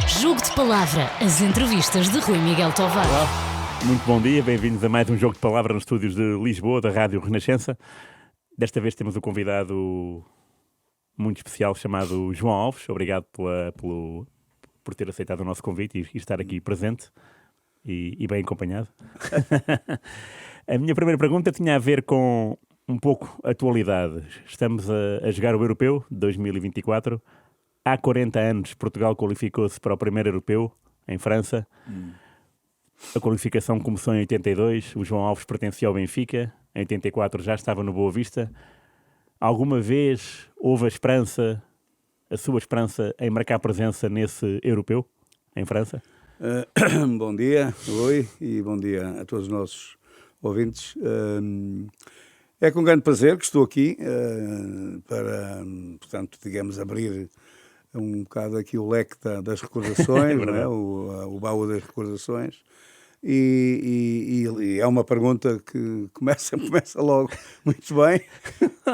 Jogo de Palavra, as entrevistas de Rui Miguel Tovar. Olá, muito bom dia, bem-vindos a mais um Jogo de Palavra nos estúdios de Lisboa, da Rádio Renascença. Desta vez temos um convidado muito especial chamado João Alves. Obrigado por ter aceitado o nosso convite e estar aqui presente e bem acompanhado. A minha primeira pergunta tinha a ver com um pouco a atualidade. Estamos a jogar o Europeu de 2024. Há 40 anos Portugal qualificou-se para o primeiro Europeu, em França. A qualificação começou em 82, o João Alves pertencia ao Benfica, em 84 já estava no Boa Vista. Alguma vez houve a sua esperança em marcar presença nesse Europeu, em França? Bom dia, Rui, e bom dia a todos os nossos ouvintes. É com grande prazer que estou aqui para, portanto, digamos, abrir um bocado aqui o leque das recordações, não é? O baú das recordações. E é uma pergunta que começa logo muito bem,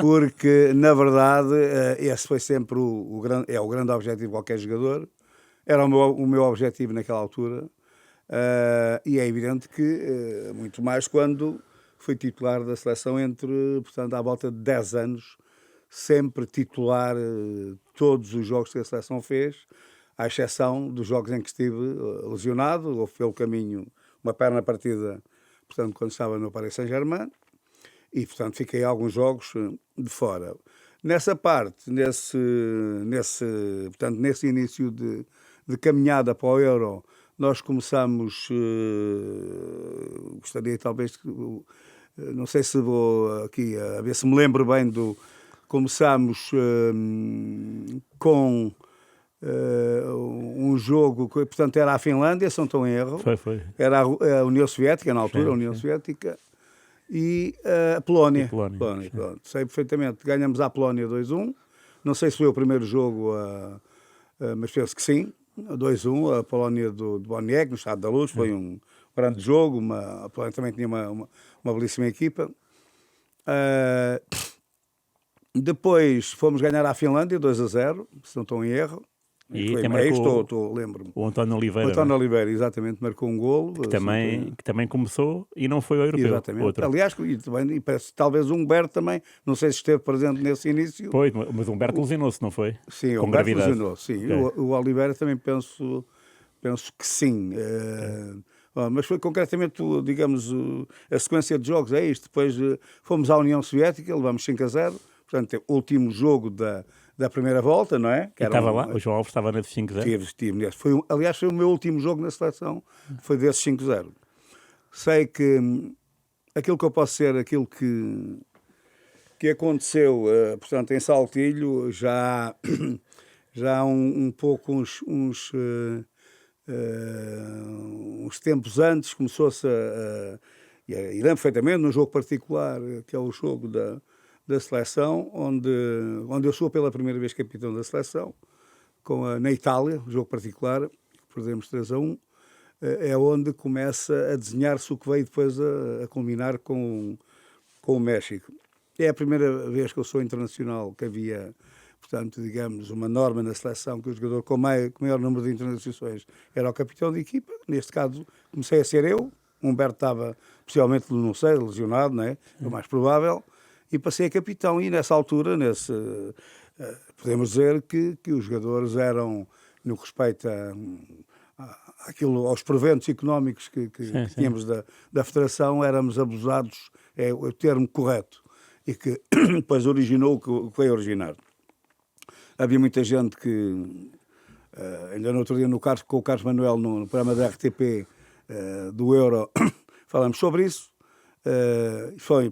porque, na verdade, esse foi sempre o grande objetivo de qualquer jogador. Era o meu objetivo naquela altura. E é evidente que, muito mais quando fui titular da seleção portanto, à volta de 10 anos, sempre titular todos os jogos que a seleção fez, à exceção dos jogos em que estive lesionado, ou pelo caminho uma perna partida, portanto, quando estava no Paris Saint-Germain, e, portanto, fiquei alguns jogos de fora. Nessa parte, portanto, nesse início de caminhada para o Euro, nós começamos, gostaria talvez, não sei se vou aqui, a ver se me lembro bem começámos com um jogo que, portanto, era a Finlândia, se não estou em erro. Foi. Era a União Soviética, na altura, a União Soviética, e a Polónia. Pronto. Sei perfeitamente. Ganhamos à Polónia 2-1. Não sei se foi o primeiro jogo, mas penso que sim. 2-1, a Polónia do Boniek, no Estado da Luz. Foi um grande jogo. A Polónia também tinha uma belíssima equipa. Depois fomos ganhar à Finlândia 2-0, se não estou em erro. E lembro-me. O António Oliveira. O António Oliveira, exatamente, marcou um golo. Que também começou e não foi ao Europeu. Exatamente. Outro. Aliás, e parece, talvez o Humberto também, não sei se esteve presente nesse início. Foi, mas o Humberto lesionou-se, não foi? Sim, com o Humberto gravidade. lesionou-se, sim. O Oliveira também penso que sim. Mas foi concretamente, digamos, a sequência de jogos é isto. Depois fomos à União Soviética, levamos 5-0. Portanto, o último jogo da primeira volta, não é? Que estava lá? O João Alves estava nesse 5-0? Estive nesse. Aliás, foi o meu último jogo na seleção. Foi desse 5-0. Sei que aquilo que eu posso ser, aquilo que aconteceu, portanto, em Saltilho, já há um pouco uns tempos antes, começou-se e lembro perfeitamente, num jogo particular, que é o jogo da seleção, onde eu sou pela primeira vez capitão da seleção, na Itália, um jogo particular, perdemos 3-1, é onde começa a desenhar-se o que veio depois a culminar com o México. É a primeira vez que eu sou internacional, que havia, portanto, digamos, uma norma na seleção que o jogador com maior número de internacionais era o capitão de equipa. Neste caso, comecei a ser eu. Humberto estava, possivelmente, não sei, lesionado, não é? É o mais provável. E passei a capitão, e nessa altura, podemos dizer que os jogadores eram, no que respeita aos proventos económicos que tínhamos da Federação, éramos abusados, é o termo correto, e que depois originou o que veio originar. Havia muita gente que, ainda no outro dia com o Carlos Manuel, no programa da RTP do Euro, falamos sobre isso.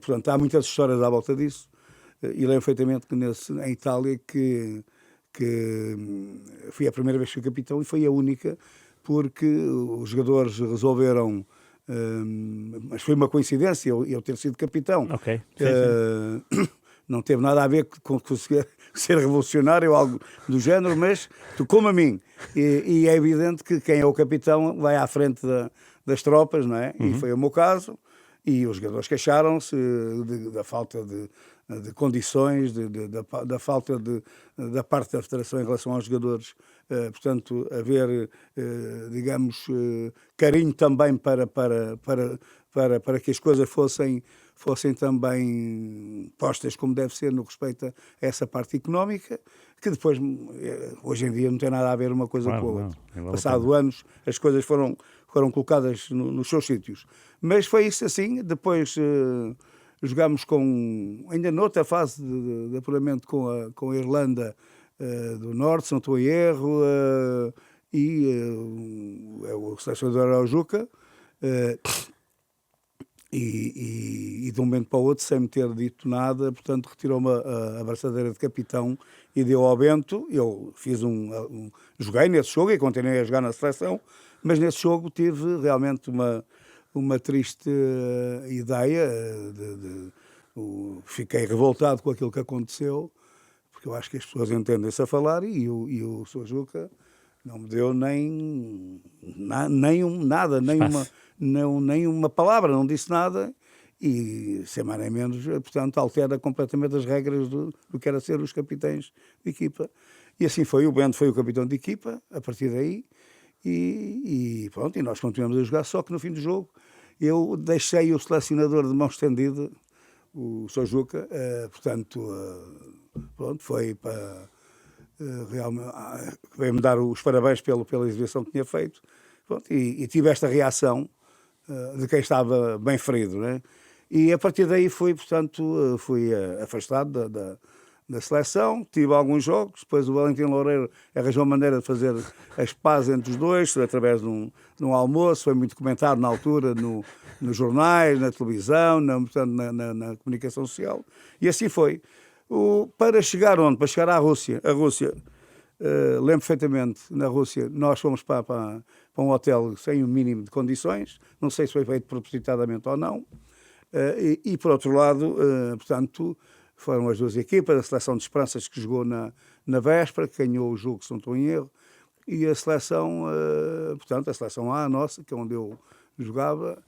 Portanto, há muitas histórias à volta disso, e lembro perfeitamente que em Itália que fui a primeira vez que fui capitão, e foi a única, porque os jogadores resolveram, mas foi uma coincidência eu ter sido capitão. Ok. Não teve nada a ver com ser revolucionário ou algo do género, mas tocou-me a mim, e é evidente que quem é o capitão vai à frente das tropas, não é? E foi o meu caso. E os jogadores queixaram-se da falta de condições, da falta da parte da Federação em relação aos jogadores. Portanto, haver, digamos, carinho também para que as coisas fossem também postas como deve ser no respeito a essa parte económica, que depois, hoje em dia, não tem nada a ver uma coisa com a outra. Passado anos, as coisas foram colocadas nos seus sítios. Mas foi isso assim. Depois jogámos ainda noutra fase de apuramento com a Irlanda do Norte, se não estou em erro, e o selecionador era o Juca. E de um momento para o outro, sem me ter dito nada, portanto, retirou-me a abraçadeira de capitão e deu ao Bento. Eu fiz joguei nesse jogo e continuei a jogar na seleção, mas nesse jogo tive realmente uma triste ideia. Fiquei revoltado com aquilo que aconteceu, porque eu acho que as pessoas entendem-se a falar e o Sr. Juca não me deu nem uma palavra, não disse nada e, sem mais nem menos, portanto, altera completamente as regras do que era ser os capitães de equipa. E assim foi, o Bento foi o capitão de equipa, a partir daí, e pronto, e nós continuamos a jogar, só que no fim do jogo eu deixei o selecionador de mão estendida, o Sr. Juca, portanto, pronto, foi para... realmente veio-me dar os parabéns pela exibição que tinha feito. Pronto, e tive esta reação de quem estava bem ferido, né? E a partir daí fui afastado da seleção. Tive alguns jogos, depois o Valentim Loureiro arranjou uma maneira de fazer as pazes entre os dois através de um almoço. Foi muito comentado na altura nos jornais, na televisão, portanto, na comunicação social, e assim foi. Para chegar onde? Para chegar à Rússia. A Rússia, lembro perfeitamente, na Rússia, nós fomos para um hotel sem o mínimo de condições, não sei se foi feito propositadamente ou não, e por outro lado, portanto, foram as duas equipas, a seleção de Esperanças que jogou na véspera, que ganhou o jogo, se não estou em erro, e a seleção, portanto, a seleção A, a nossa, que é onde eu jogava,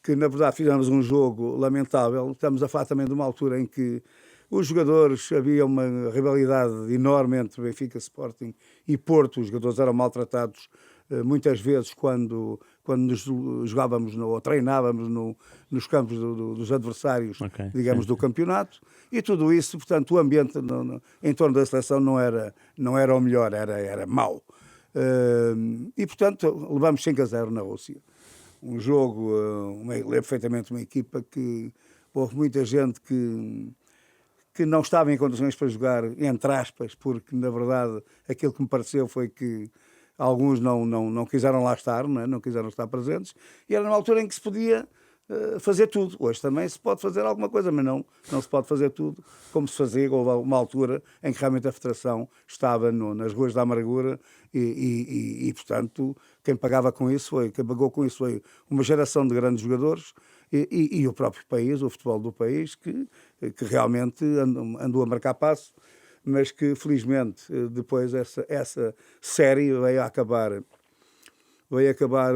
que na verdade fizemos um jogo lamentável. Estamos a falar também de uma altura em que os jogadores, havia uma rivalidade enorme entre Benfica, Sporting e Porto. Os jogadores eram maltratados muitas vezes quando nos jogávamos ou treinávamos nos campos dos adversários, digamos, do campeonato. E tudo isso, portanto, o ambiente em torno da seleção não era o melhor, era mau. E, portanto, levamos 5-0 na Rússia. Um jogo, lembro perfeitamente uma equipa que houve muita gente que não estava em condições para jogar, entre aspas, porque, na verdade, aquilo que me pareceu foi que alguns não quiseram lá estar, não quiseram estar presentes, e era numa altura em que se podia fazer tudo. Hoje também se pode fazer alguma coisa, mas não se pode fazer tudo como se fazia. Houve uma altura em que realmente a Federação estava nas ruas da amargura e portanto, quem pagou com isso foi uma geração de grandes jogadores e o próprio país, o futebol do país, que realmente andou a marcar passo, mas que felizmente depois essa série veio a acabar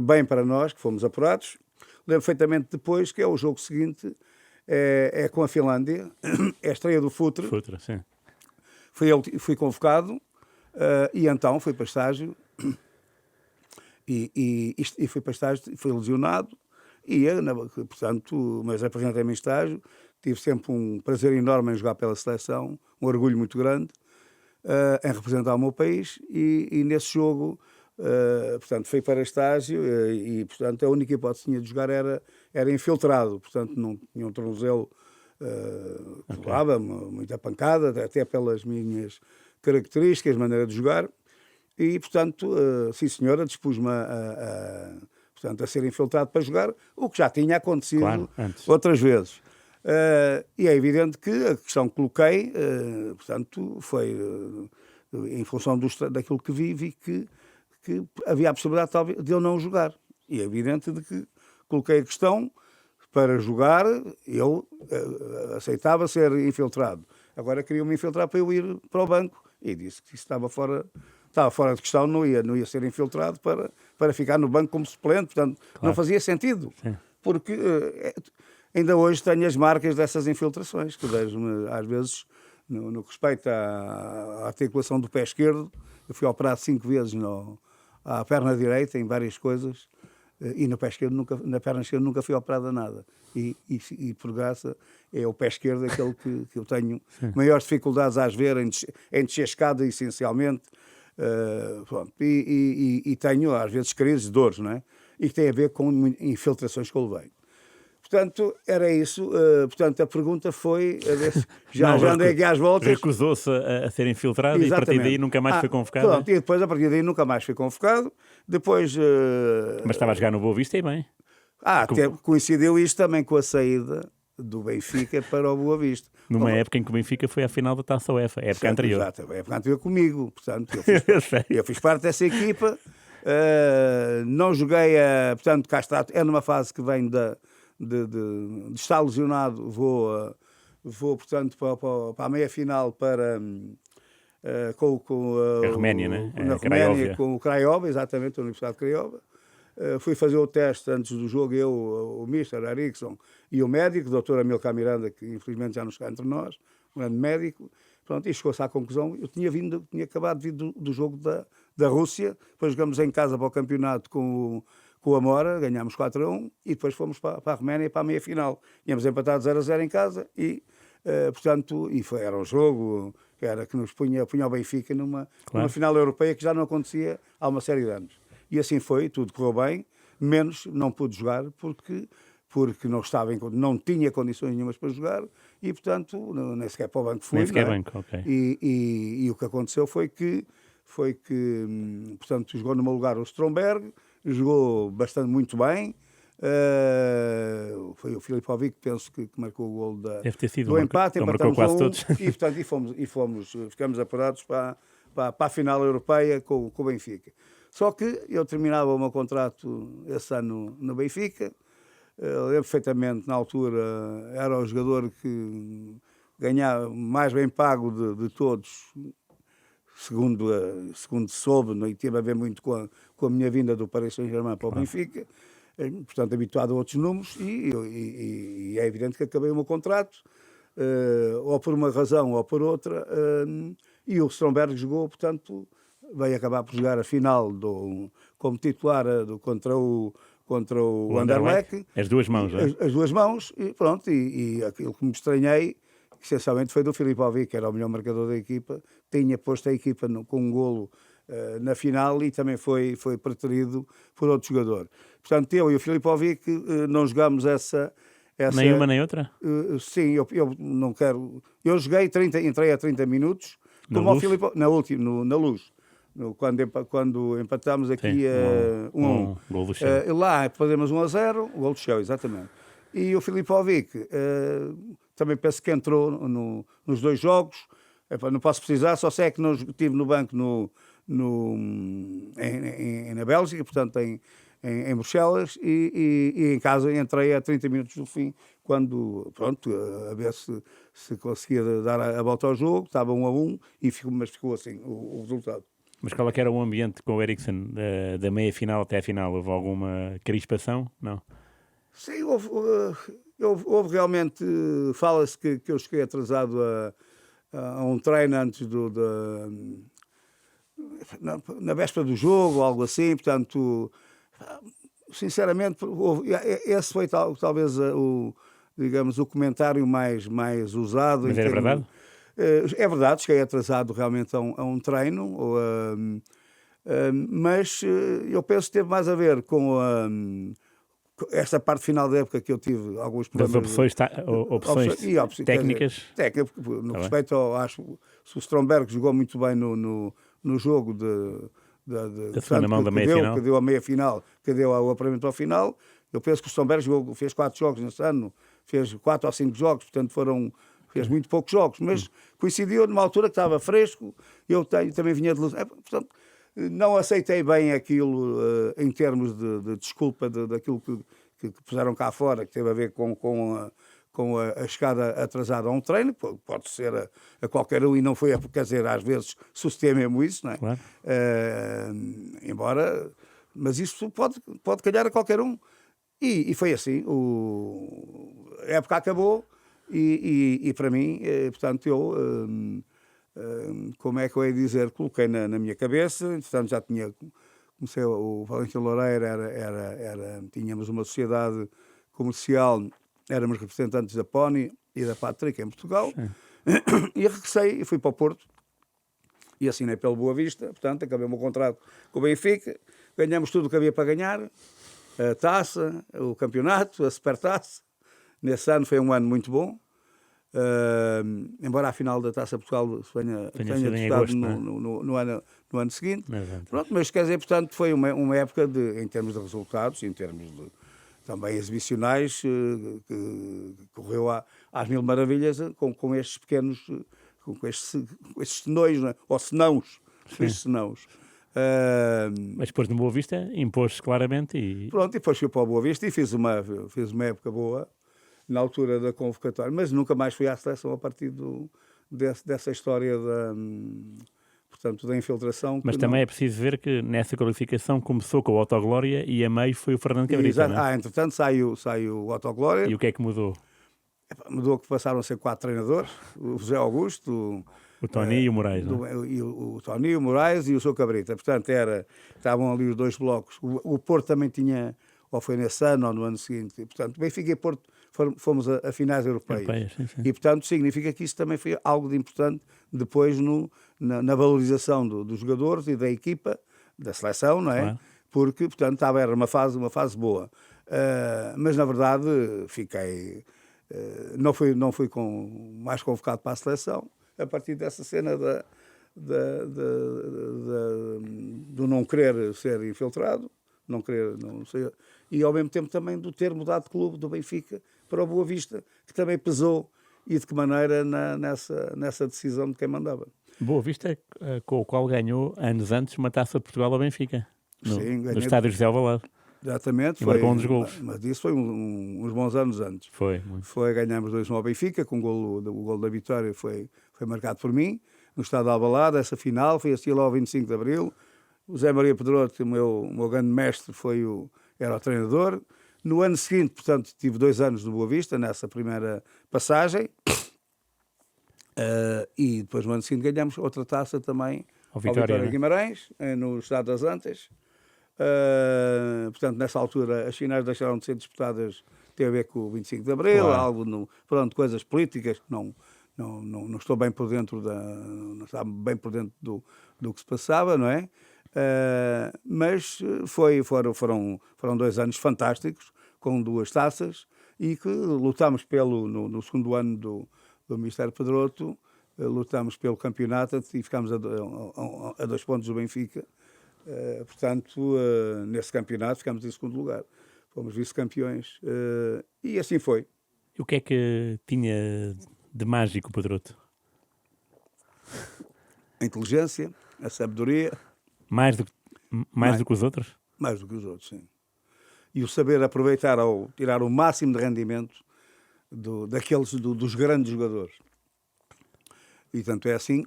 bem para nós, que fomos apurados. Lembro perfeitamente depois que é o jogo seguinte, é com a Finlândia, é a estreia do Futre. Futre, sim. Fui convocado e então fui para estágio e fui para estágio, fui lesionado portanto, mas apresentei-me em estágio. Tive sempre um prazer enorme em jogar pela seleção, um orgulho muito grande em representar o meu país e nesse jogo, portanto, fui para estágio e, portanto, a única hipótese que tinha de jogar era infiltrado, portanto, não tinha um tornozelo que levava muita pancada, até pelas minhas características, maneira de jogar, e, portanto, sim senhora, dispus-me portanto, a ser infiltrado para jogar, o que já tinha acontecido outras vezes. E é evidente que a questão que coloquei, portanto, foi em função daquilo que vi que havia a possibilidade talvez de eu não jogar. E é evidente de que coloquei a questão para jogar, eu aceitava ser infiltrado. Agora queriam-me infiltrar para eu ir para o banco e disse que isso estava fora de questão, não ia ser infiltrado para ficar no banco como suplente, portanto, não fazia sentido. Sim. Porque ainda hoje tenho as marcas dessas infiltrações, que vejo-me, às vezes, no que respeita à articulação do pé esquerdo. Eu fui operado 5 vezes à perna direita, em várias coisas, e no pé esquerdo na perna esquerda nunca fui operado a nada. E por graça, é o pé esquerdo aquele que eu tenho maiores dificuldades às ver, em descer escada, essencialmente. Pronto. E tenho, às vezes, crises de dores, não é? E que tem a ver com infiltrações que eu levei. Portanto, era isso. Portanto, a pergunta foi... Já andei aqui às voltas. Recusou-se a ser infiltrado. Exatamente. E a partir daí nunca mais foi convocado? Pronto, e depois, a partir daí, nunca mais foi convocado. Depois... Mas estava a jogar no Boa Vista e bem. Coincidiu isto também com a saída do Benfica para o Boa Vista. Numa época em que o Benfica foi à final da Taça UEFA, época anterior. Exato, a época anterior comigo. Portanto, eu fiz parte dessa equipa. Não joguei, portanto, cá está, é numa fase que vem de estar lesionado, vou portanto, para a meia-final com a Roménia, né? Na Roménia, com o Craiova, exatamente, a Universidade de Craiova. Fui fazer o teste antes do jogo, eu, o Mister Erickson e o médico, o Dr. Amilcar Miranda, que infelizmente já não está entre nós, um grande médico. Pronto, e chegou-se à conclusão. Eu tinha acabado de vir do jogo da Rússia, depois jogamos em casa para o campeonato com o Amora, ganhámos 4-1 e depois fomos para a Roménia para a meia-final. Tínhamos empatado 0-0 em casa e, portanto, era um jogo que nos punha o Benfica numa final europeia que já não acontecia há uma série de anos. E assim foi, tudo correu bem, menos não pude jogar porque não tinha condições nenhumas para jogar e, portanto, nem sequer para o banco fui. Nem sequer banco, ok. E o que aconteceu foi que portanto, jogou no meu lugar o Stromberg, jogou muito bem. Foi o Filipovic, penso que marcou o gol do empate, empatamos quase todos. E, portanto, ficamos apurados para a final europeia com o Benfica. Só que eu terminava o meu contrato esse ano no Benfica. Lembro perfeitamente, na altura, era o jogador que ganhava mais bem pago de todos, segundo soube, e teve a ver muito com a minha vinda do Paris Saint-Germain para o Benfica, portanto, habituado a outros números, e é evidente que acabei o meu contrato, ou por uma razão ou por outra, e o Stromberg jogou, portanto, veio acabar por jogar a final como titular contra o Anderlecht. As duas mãos, não é? As duas mãos, e pronto, e aquilo que me estranhei, essencialmente, foi do Filipovic, que era o melhor marcador da equipa, tinha posto a equipa com um golo na final e também foi preterido por outro jogador. Portanto, eu e o Filipovic não jogámos essa... Nem uma nem outra? Sim, eu não quero... Eu joguei entrei a 30 minutos, como ao Filipovic, na Luz. Quando empatámos aqui um gol do Chão. Lá fazemos 1-0, o gol do Chão, exatamente. E o Filipovic também penso que entrou nos dois jogos. Não posso precisar, só sei que não estive no banco na Bélgica, portanto em Bruxelas, e em casa entrei a 30 minutos do fim, quando, pronto, a ver se conseguia dar a volta ao jogo. Estava 1-1, mas ficou assim o resultado. Mas qual é que era o ambiente com o Erickson da meia-final até a final? Houve alguma crispação? Não? Sim, houve realmente... Fala-se que eu cheguei atrasado a um treino antes na véspera do jogo, algo assim, portanto... Sinceramente, esse foi talvez o comentário mais usado. Mas era verdade? É verdade, cheguei atrasado realmente a um treino, mas eu penso que teve mais a ver com esta parte final da época que eu tive alguns problemas. Das opções técnicas? No respeito acho que o Stromberg jogou muito bem no jogo da segunda mão da meia-final. Que deu a meia-final, que deu o apuramento ao final. Eu penso que o Stromberg fez 4 jogos nesse ano, fez 4 ou 5 jogos, portanto fez muito poucos jogos, mas coincidiu numa altura que estava fresco, eu também vinha de lesão. Portanto, não aceitei bem aquilo em termos de desculpa daquilo que puseram cá fora, que teve a ver com a chegada atrasada a um treino, pode ser a qualquer um, e não foi, quer dizer, às vezes suceder mesmo isso, não é? Claro. Embora, mas isso pode calhar a qualquer um. E foi assim, a época acabou e para mim, portanto, eu, como é que eu ia dizer, coloquei na minha cabeça, portanto já comecei, o Valentim Loureiro tínhamos uma sociedade comercial, éramos representantes da Pony e da Patrick em Portugal, e regressei e fui para o Porto, e assinei pelo Boa Vista, portanto, acabei o meu contrato com o Benfica, ganhamos tudo o que havia para ganhar, a taça, o campeonato, a supertaça. Nesse ano foi um ano muito bom, embora a final da Taça Portugal tenha disputado no ano seguinte. Pronto, mas quer dizer, portanto, foi uma época, em termos de resultados, em termos de, também exibicionais, que correu às mil maravilhas com estes pequenos, com estes senões, não é? Ou senãos, estes senãos. Mas depois no Boa Vista impôs-se claramente e... Pronto, e depois fui para o Boa Vista e fiz uma época boa na altura da convocatória, mas nunca mais fui à seleção a partir dessa história portanto, da infiltração. Mas também é preciso ver que nessa qualificação começou com o Autoglória e a meio foi o Fernando Cabrita, não é? Entretanto saiu o Autoglória. E o que é que mudou? Mudou que passaram a ser 4 treinadores, o José Augusto, o Tony e o Moraes, o Tony, o Moraes e o Sr. Cabrita. Portanto, estavam ali os dois blocos. O Porto também tinha, ou foi nesse ano ou no ano seguinte. Portanto, Benfica e Porto fomos a finais europeias. Sim. E, portanto, significa que isso também foi algo de importante depois na valorização dos jogadores e da equipa, da seleção, não é? Claro. Porque, portanto, era uma fase boa. Mas, na verdade, fiquei... não fui mais convocado para a seleção a partir dessa cena do não querer ser infiltrado, não sei, e ao mesmo tempo também do ter mudado de clube do Benfica para o Boa Vista, que também pesou, e de que maneira nessa decisão de quem mandava. Boa Vista, com o qual ganhou anos antes uma Taça de Portugal ao Benfica, no estádio José Alvalade. Exatamente. Marcou um dos golos. Mas isso foi uns bons anos antes. Ganhámos 2-1 ao Benfica, com o golo da vitória foi marcado por mim, no estádio de Alvalade. Essa final foi assim lá ao 25 de Abril. O Zé Maria Pedroto, o meu grande mestre, era o treinador. No ano seguinte, portanto, tive 2 anos no Boa Vista, nessa primeira passagem. E depois, no ano seguinte, ganhamos outra taça também ao Vitória de Guimarães, no Estado das Antas. Portanto, nessa altura, as finais deixaram de ser disputadas, tem a ver com o 25 de Abril, claro. Pronto, coisas políticas, não estou bem por dentro não estava bem por dentro do que se passava, não é? Mas foram 2 anos fantásticos, com 2 taças, e que lutámos no segundo ano do Ministério Pedroto, lutámos pelo campeonato e ficámos a 2 pontos do Benfica. Portanto, nesse campeonato ficámos em segundo lugar. Fomos vice-campeões. E assim foi. E o que é que tinha de mágico o Pedroto? A inteligência, a sabedoria. Mais do que os outros? Mais do que os outros, sim. E o saber aproveitar tirar o máximo de rendimento dos grandes jogadores. E tanto é assim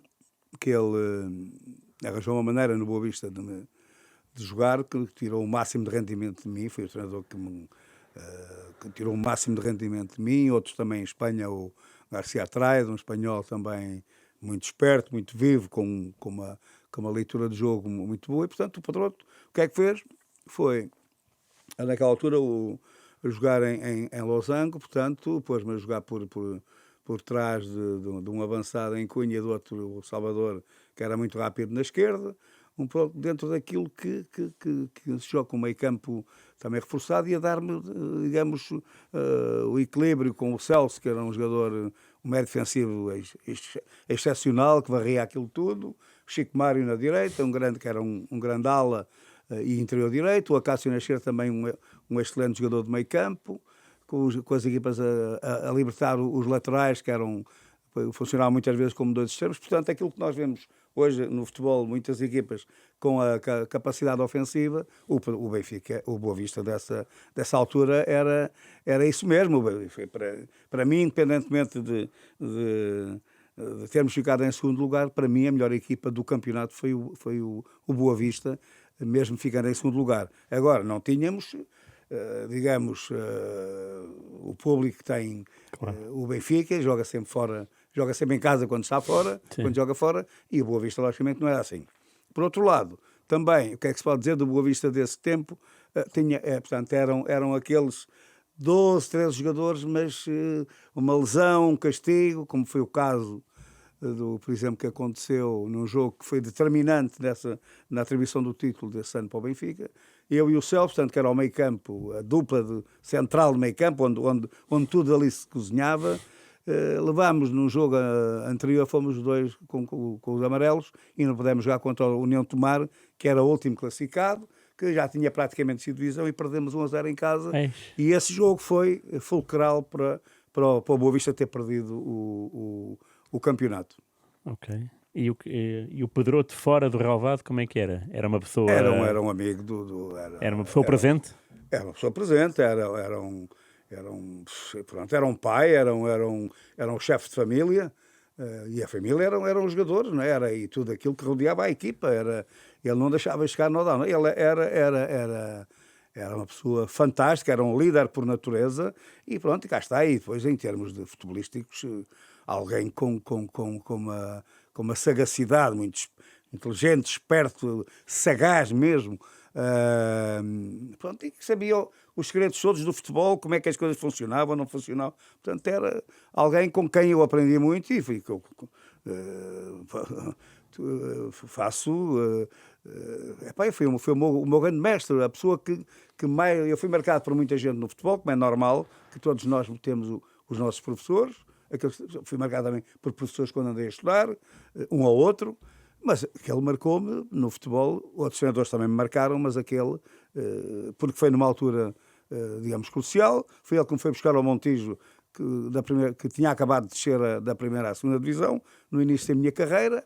que ele arranjou uma maneira no Boa Vista de jogar que tirou o máximo de rendimento de mim. Foi o treinador que tirou o máximo de rendimento de mim. Outros também em Espanha, o Garcia Traid, um espanhol também muito esperto, muito vivo, com uma leitura de jogo muito boa. E, portanto, o Pedroto, o que é que fez? Foi, naquela altura, a jogar em Losango, portanto, pôs-me a jogar por trás de um avançado em Cunha e do outro, o Salvador, que era muito rápido na esquerda, um pouco dentro daquilo que se joga com o meio campo também reforçado, e a dar-me, digamos, o equilíbrio com o Celso, que era um jogador, um médio defensivo excepcional, que varria aquilo tudo, o Chico Mário na direita, que era um grande ala e interior direito, o Acácio na esquerda também um excelente jogador de meio campo, com as equipas a libertar os laterais, que funcionavam muitas vezes como 2 extremos. Portanto, aquilo que nós vemos hoje no futebol, muitas equipas com a capacidade ofensiva, o Benfica, o Boa Vista dessa altura era isso mesmo. Para mim, independentemente de termos ficado em segundo lugar, para mim a melhor equipa do campeonato foi o Boa Vista, mesmo ficando em segundo lugar. Agora, não tínhamos digamos, o público tem o Benfica, joga sempre fora, joga sempre em casa quando está fora, Sim. quando joga fora, e o Boa Vista, logicamente, não era assim. Por outro lado, também, o que é que se pode dizer do Boa Vista desse tempo? Portanto, eram aqueles 12, 13 jogadores, mas uma lesão, um castigo, como foi o caso por exemplo, que aconteceu num jogo que foi determinante na atribuição do título desse ano para o Benfica. Eu e o Celso, portanto, que era o meio campo, a dupla central de meio campo, onde tudo ali se cozinhava, levámos num jogo anterior, fomos os dois com os amarelos e não pudemos jogar contra o União de Tomar, que era o último classificado, que já tinha praticamente sido divisão, e perdemos 1-0 em casa. E esse jogo foi fulcral para o Boa Vista ter perdido o campeonato. Ok. E o Pedroto fora do relvado, como é que era? Era uma pessoa... Era um amigo era uma pessoa presente? Era uma pessoa presente, era um pai, era um chefe de família, e a família eram os jogadores, não é? E tudo aquilo que rodeava a equipa. Ele não deixava chegar no down. Ele era uma pessoa fantástica, era um líder por natureza, e pronto, e cá está. E depois, em termos de futebolísticos, alguém com uma sagacidade muito inteligente, esperto, sagaz mesmo, pronto, e que sabia os segredos todos do futebol, como é que as coisas funcionavam ou não funcionavam. Portanto, era alguém com quem eu aprendi muito e foi o meu grande mestre, a pessoa que mais... Eu fui marcado por muita gente no futebol, como é normal, que todos nós temos os nossos professores. Fui marcado também por professores quando andei a estudar, um ao outro, mas aquele marcou-me no futebol. Outros treinadores também me marcaram, mas aquele, porque foi numa altura, digamos, crucial. Foi ele que me foi buscar ao Montijo, que tinha acabado de descer da primeira à segunda divisão, no início da minha carreira,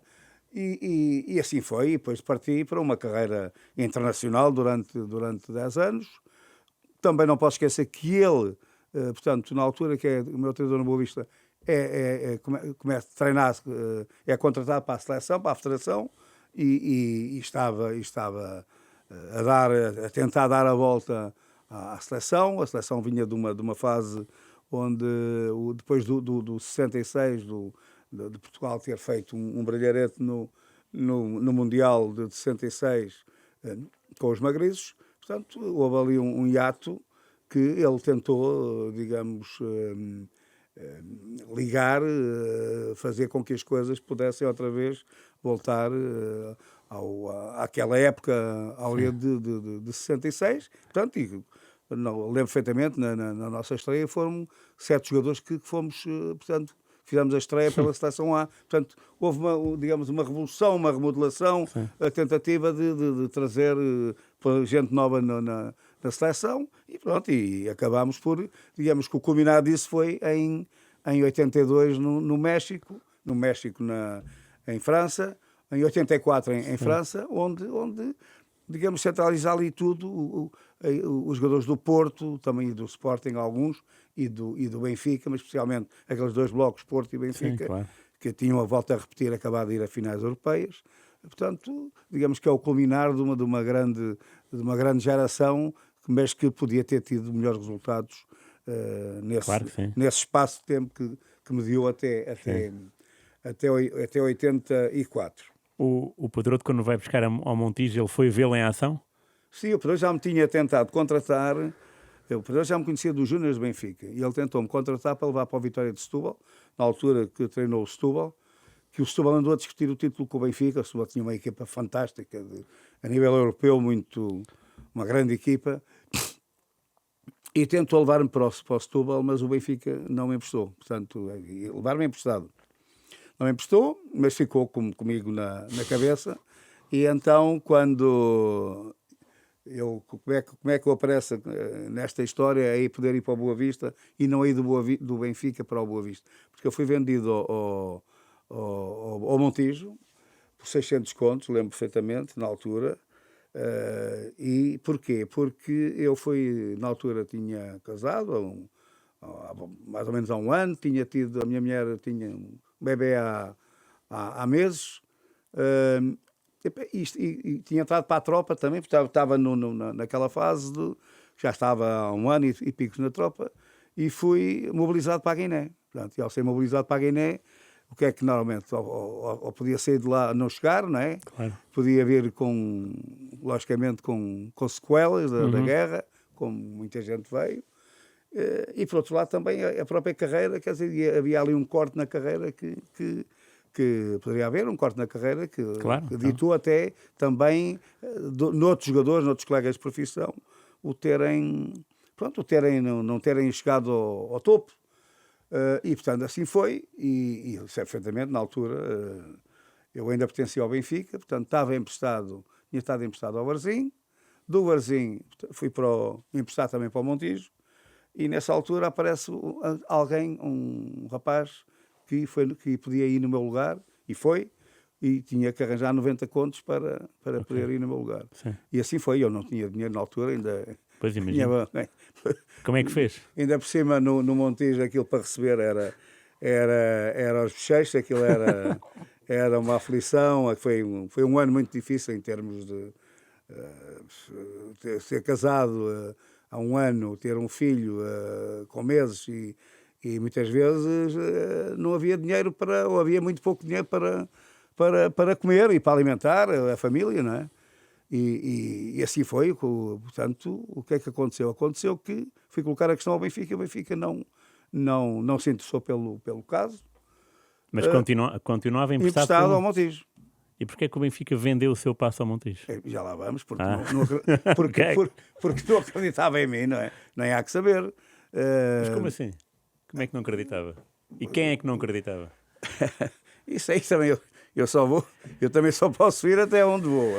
e assim foi. E depois parti para uma carreira internacional durante 10 anos. Também não posso esquecer que ele, portanto, na altura que é o meu treinador no Boa Vista, começa a treinar, é contratado para a seleção, para a federação, e estava a tentar dar a volta à seleção. A seleção vinha de uma fase onde, depois do 66, de Portugal ter feito um brilharete no Mundial de 66 com os magriços, portanto, houve ali um hiato que ele tentou, digamos, ligar, fazer com que as coisas pudessem outra vez voltar àquela época áurea de 66. Portanto, lembro perfeitamente, na nossa estreia foram 7 jogadores que fomos, portanto, fizemos a estreia pela Seleção A. Portanto, houve uma revolução, uma remodelação, a tentativa de trazer gente nova na seleção, e pronto, e acabámos por, digamos que o culminado disso foi em 82 no México, em França, em 84 em França, onde digamos, centralizar ali tudo, os jogadores do Porto, também do Sporting alguns, e do Benfica, mas especialmente aqueles dois blocos, Porto e Benfica, sim, claro, que tinham a volta a repetir, acabado de ir a finais europeias. Portanto, digamos que é o culminar de uma grande geração, mas que podia ter tido melhores resultados nesse espaço de tempo que me deu até 84. O Pedroto, quando vai buscar ao Montijo, ele foi vê-lo em ação? Sim, o Pedroto já me tinha tentado contratar. O Pedroto já me conhecia dos Júniores do Benfica, e ele tentou-me contratar para levar para o Vitória de Setúbal, na altura que treinou o Setúbal, que o Setúbal andou a discutir o título com o Benfica. O Setúbal tinha uma equipa fantástica, a nível europeu, uma grande equipa, e tentou levar-me para o Setúbal, mas o Benfica não me emprestou. Portanto, levar-me emprestado. Não me emprestou, mas ficou comigo na cabeça. E então, quando como é que eu apareço nesta história, aí poder ir para o Boa Vista e não ir do Benfica para o Boa Vista? Porque eu fui vendido ao Montijo por 600 contos, lembro perfeitamente, na altura. E porquê? Porque eu na altura tinha casado, mais ou menos há um ano, a minha mulher tinha um bebê há meses, e tinha entrado para a tropa também, porque estava naquela fase já estava há um ano e pico na tropa, e fui mobilizado para a Guiné. Portanto, e ao ser mobilizado para a Guiné, o que é que normalmente, ou podia sair de lá não chegar, não é? Claro. Podia vir logicamente, com sequelas da guerra, como muita gente veio. E, por outro lado, também a própria carreira, quer dizer, havia ali um corte na carreira que poderia haver, um corte na carreira que ditou até também noutros jogadores, noutros colegas de profissão, não terem chegado ao topo. E, portanto, assim foi, e certamente, na altura, eu ainda pertencia ao Benfica, portanto, tinha estado emprestado ao Varzim, do Varzim fui emprestado também para o Montijo, e nessa altura aparece um rapaz que podia ir no meu lugar, e tinha que arranjar 90 contos para poder ir no meu lugar. Sim. E assim foi, eu não tinha dinheiro na altura, ainda... Pois imagino. Como é que fez? Ainda por cima, no Montijo, aquilo para receber era os bochechos, aquilo era uma aflição, foi um ano muito difícil em termos de ser casado há um ano, ter um filho com meses e muitas vezes não havia dinheiro ou havia muito pouco dinheiro para comer e para alimentar a família, não é? E assim foi, portanto, o que é que aconteceu? Aconteceu que fui colocar a questão ao Benfica, o Benfica não se interessou pelo caso. Mas continuava emprestado ao Montijo. E porquê é que o Benfica vendeu o seu passo ao Montijo? Já lá vamos, porque não acreditava em mim, não é? Nem há que saber. Mas como assim? Como é que não acreditava? E quem é que não acreditava? Isso aí também eu também só posso ir até onde vou,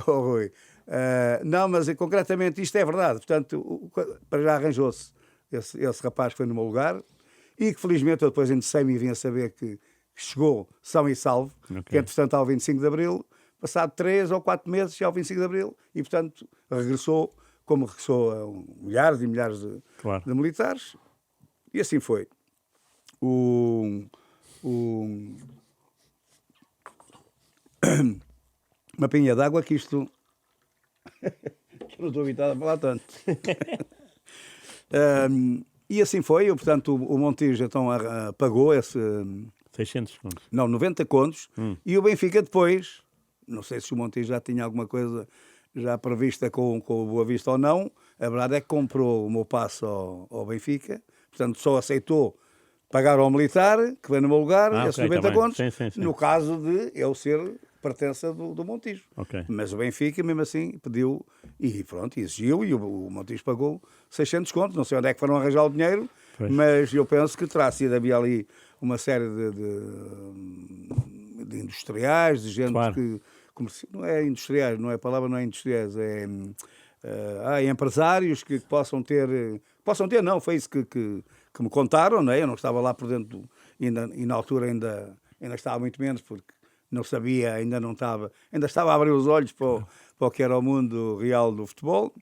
Rui. Não, mas concretamente isto é verdade. Portanto, para já arranjou-se esse rapaz que foi no meu lugar e que felizmente eu depois interessei-me e vim a saber que chegou são e salvo, que entretanto ao 25 de Abril, passado 3 ou 4 meses já ao 25 de Abril, e portanto regressou, como regressou a milhares e milhares de militares, e assim foi. Uma pinha d'água que isto... que eu não estou habituado a falar tanto. E assim foi, portanto o Montijo então pagou esse... 600 contos. Não, 90 contos. E o Benfica depois, não sei se o Montijo já tinha alguma coisa já prevista com o Boa Vista ou não, a verdade é que comprou o meu passo ao Benfica, portanto só aceitou pagar ao militar, que veio no meu lugar, esses 90 contos, sim. no caso de eu ser pertença do Montijo. Mas o Benfica, mesmo assim, pediu, e pronto, exigiu, e o Montijo pagou 600 contos, não sei onde é que foram arranjar o dinheiro, mas eu penso que terá sido, havia ali uma série de industriais, de gente que... Não é industriais, a palavra não é industriais, empresários que possam ter... não, foi isso que me contaram, não é? Eu não estava lá por dentro, e na altura ainda estava muito menos, porque não sabia, ainda estava a abrir os olhos para o que era o mundo real do futebol,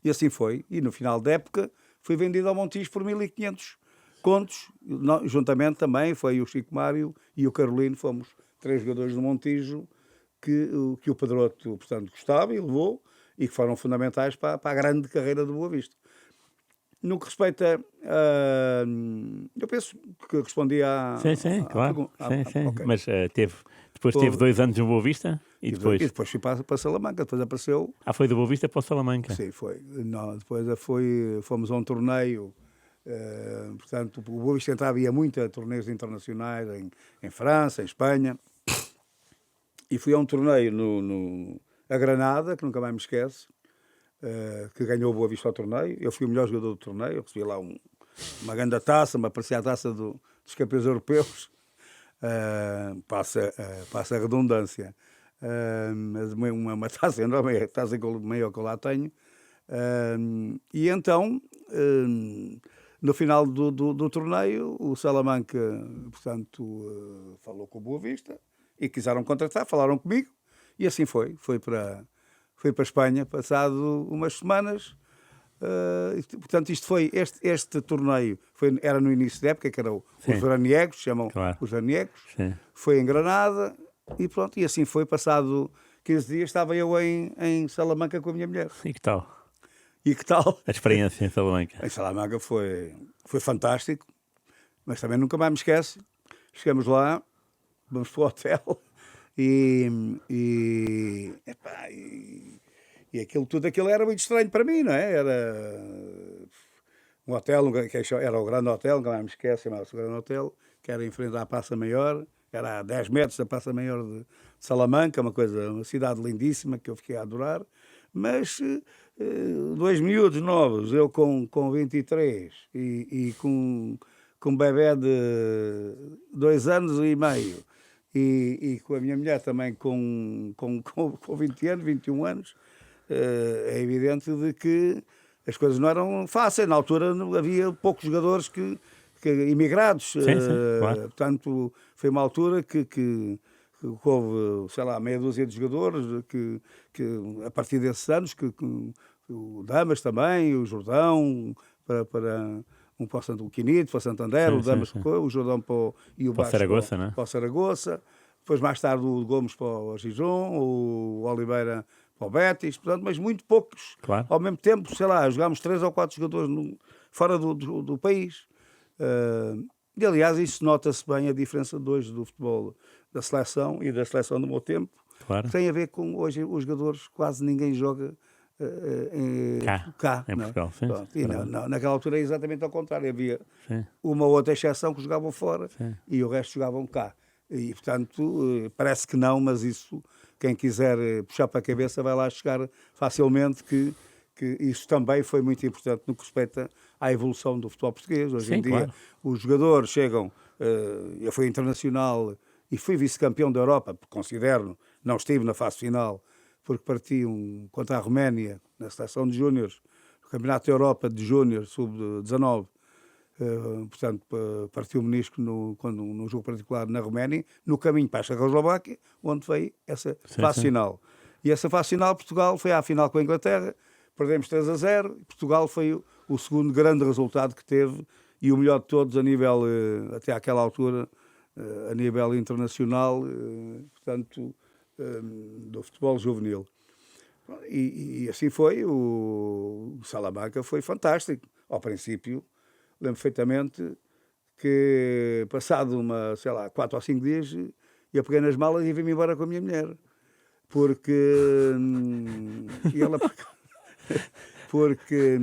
e assim foi. E no final da época fui vendido ao Montijo por 1.500 contos, juntamente também foi o Chico Mário e o Carolino, fomos 3 jogadores do Montijo que o Pedroto, portanto, gostava e levou, e que foram fundamentais para a grande carreira do Boa Vista. No que respeita eu penso que respondi à... Sim, claro. Sim. Okay. Mas depois teve 2 anos no Boa Vista e depois... E depois fui para Salamanca, depois apareceu... foi do Boa Vista para o Salamanca? Sim, foi. Não, depois fomos a um torneio, portanto, o Boa Vista entrava, havia muitos torneios internacionais em França, em Espanha, e fui a um torneio a Granada, que nunca mais me esqueço, que ganhou o Boa Vista ao torneio. Eu fui o melhor jogador do torneio, eu recebi lá uma grande taça, me aparecia a taça dos campeões europeus, passa a redundância, mas uma taça enorme, a taça maior que eu lá tenho, e então, no final do torneio, o Salamanca, portanto, falou com o Boa Vista, e quiseram contratar, falaram comigo, e assim foi para a Espanha, passado umas semanas. Portanto, isto foi, este torneio era no início da época, que era os veraniegos, chamam os veraniegos, foi em Granada, E pronto, e assim foi, passado 15 dias estava eu em Salamanca com a minha mulher. E que tal? E que tal? A experiência em Salamanca? Em Salamanca foi fantástico, mas também nunca mais me esqueço. Chegamos lá, vamos para o hotel epá, e aquilo era muito estranho para mim, não é? Era um hotel, era o Grande Hotel, nunca mais me esqueço, chamava-se o Grande Hotel, que era em frente à Praça Maior, era a 10 metros da Praça Maior de Salamanca, uma cidade lindíssima que eu fiquei a adorar, mas dois miúdos novos, eu com 23 e com um bebé de 2 anos e meio, e com a minha mulher também com 20 anos, 21 anos, é evidente de que as coisas não eram fáceis. Na altura havia poucos jogadores que imigrados. Sim, claro. Portanto, foi uma altura que houve, sei lá, meia dúzia de jogadores que a partir desses anos, o Damas também, o Jordão, para o Santo Quinito, para o Santander, o Damas, o Jordão e o Baixo Saragossa, né? Para o Saragossa. Depois, mais tarde, o Gomes para o Gijón, o Oliveira para o Betis, portanto, mas muito poucos. Claro. Ao mesmo tempo, sei lá, jogámos 3 ou 4 jogadores fora do país. E, aliás, isso nota-se bem a diferença de hoje do futebol da seleção e da seleção do meu tempo. Claro. Tem a ver com, hoje, os jogadores, quase ninguém joga cá em Portugal. Sim, e naquela altura é exatamente ao contrário. Havia sim. uma ou outra exceção que jogavam fora, sim, e o resto jogavam cá. E, portanto, parece que não, mas isso, quem quiser puxar para a cabeça vai lá chegar facilmente que isso também foi muito importante no que respeita à evolução do futebol português. Hoje em dia, claro, os jogadores chegam, eu fui internacional e fui vice-campeão da Europa, porque considero, não estive na fase final, porque parti contra a Roménia, na seleção de júniores, no Campeonato da Europa de Júnior, sub-19, portanto, partiu o menisco num jogo particular na Roménia, no caminho para a Checoslováquia, onde veio essa fase final. E essa fase final, Portugal foi à final com a Inglaterra, perdemos 3-0, Portugal foi o segundo grande resultado que teve e o melhor de todos a nível, até àquela altura, a nível internacional, portanto, do futebol juvenil. E assim foi, o Salamanca foi fantástico. Ao princípio, lembro perfeitamente que, passado 4 ou 5 dias, eu peguei nas malas e vim-me embora com a minha mulher. Porque... e ela... porque,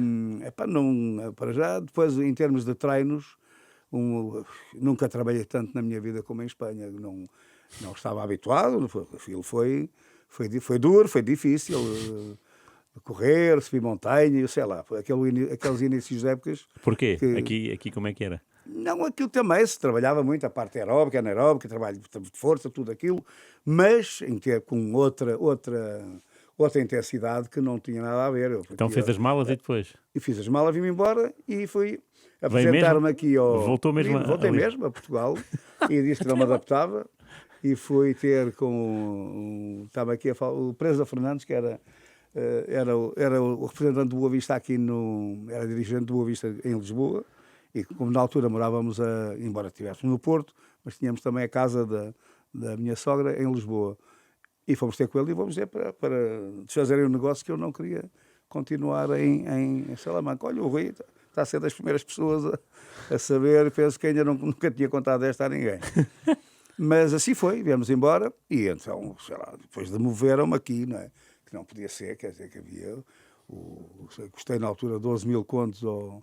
não, para já, depois, em termos de treinos, nunca trabalhei tanto na minha vida como em Espanha. Não estava habituado, aquilo foi duro, foi difícil. Correr, subir montanha, sei lá, aqueles inícios de épocas. Porquê? Aqui como é que era? Não, aquilo também se trabalhava muito, a parte aeróbica, anaeróbica, trabalho de força, tudo aquilo, mas com outra intensidade que não tinha nada a ver. Então fez as malas e depois? E fiz as malas, vim-me embora e fui apresentar-me aqui ao... Voltou mesmo Voltei mesmo a Portugal e disse que não me adaptava e fui ter estava aqui a falar, o Presa Fernandes, que era o representante do Boa Vista aqui era dirigente do Boa Vista em Lisboa, e como na altura morávamos, embora estivéssemos no Porto, mas tínhamos também a casa da minha sogra em Lisboa. E fomos ter com ele e vamos dizer para desfazerem um negócio que eu não queria continuar em Salamanca. Olha, o Rui está a ser das primeiras pessoas a saber, penso que ainda nunca tinha contado esta a ninguém. Mas assim foi, viemos embora e então, sei lá, depois demoveram-me aqui, não é? Que não podia ser, quer dizer, que havia... Custei na altura 12 mil contos ao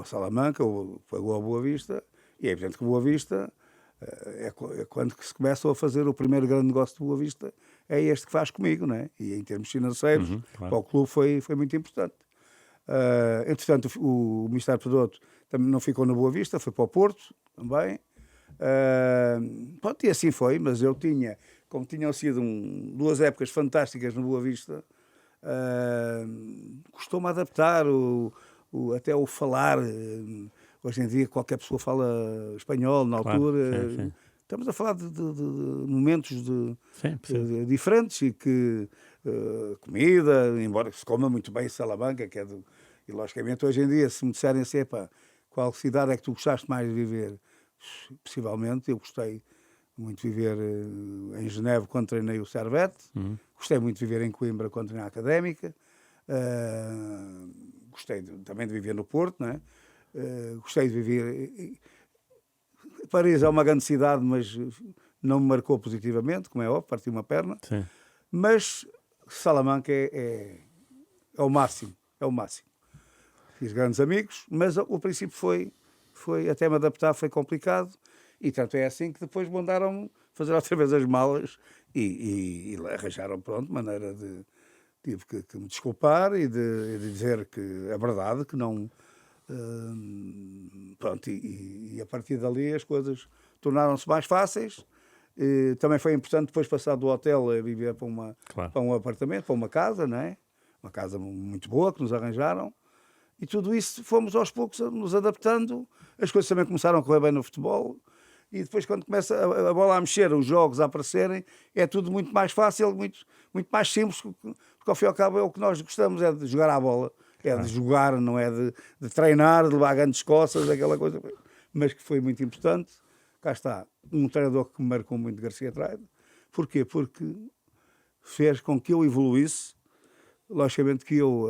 Salamanca, pagou ao Boa Vista, e é evidente que o Boa Vista... É quando se começa a fazer o primeiro grande negócio do Boa Vista, é este que faz comigo, não é? E em termos financeiros, claro, para o clube foi muito importante. Entretanto, o Ministério Pedroto também não ficou na Boa Vista, foi para o Porto também. E assim foi, mas eu como tinham sido 2 épocas fantásticas no Boa Vista, custou-me adaptar até o falar. Hoje em dia qualquer pessoa fala espanhol na altura. Claro, sim. Estamos a falar de momentos diferentes e que comida, embora se coma muito bem em Salamanca, e logicamente hoje em dia, se me disserem assim, qual cidade é que tu gostaste mais de viver? Possivelmente eu gostei muito viver em Geneve quando treinei o Servette. Gostei muito de viver em Coimbra quando treinei a Académica. Gostei também de viver no Porto, não é? Gostei de viver... Paris é uma grande cidade, mas não me marcou positivamente, como é óbvio, parti uma perna. Sim. Mas Salamanca é o máximo, é o máximo. Fiz grandes amigos, mas o princípio foi até me adaptar, foi complicado, e tanto é assim que depois mandaram fazer outra vez as malas e arranjaram, pronto, maneira de... Tive que me desculpar e de dizer que é verdade, que não... pronto, e a partir dali as coisas tornaram-se mais fáceis. Também foi importante depois passar do hotel a viver para um apartamento, para uma casa, não é? Uma casa muito boa que nos arranjaram. E tudo isso fomos aos poucos nos adaptando. As coisas também começaram a correr bem no futebol. E depois, quando começa a bola a mexer, os jogos a aparecerem, é tudo muito mais fácil, muito mais simples, porque ao fim e ao cabo é o que nós gostamos, é de jogar à bola. É de jogar, não é de treinar, de levar grandes costas, aquela coisa. Mas que foi muito importante. Cá está, um treinador que me marcou muito, Garcia Traide. Porquê? Porque fez com que eu evoluísse. Logicamente que eu,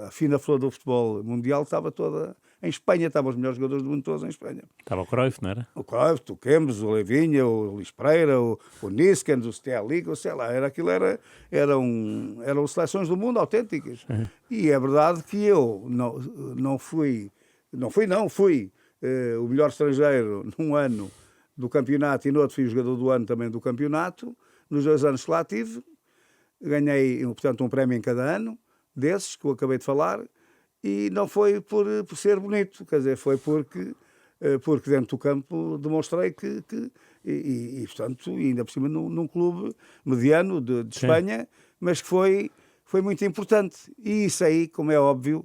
a fina flor do futebol mundial, estava toda em Espanha. Estavam os melhores jogadores do mundo todos em Espanha. Estava o Cruyff, não era? O Cruyff, o Kempes, o Levinha, o Luís Pereira, o Niskens, o Stealig, sei lá. Eram seleções do mundo autênticas. E é verdade que eu fui o melhor estrangeiro num ano do campeonato e no outro fui o jogador do ano também do campeonato. Nos 2 anos que lá tive, ganhei, portanto, um prémio em cada ano, desses que eu acabei de falar, e não foi por ser bonito, quer dizer, foi porque dentro do campo demonstrei portanto, ainda por cima num clube mediano de Espanha, mas que foi muito importante. E isso aí, como é óbvio,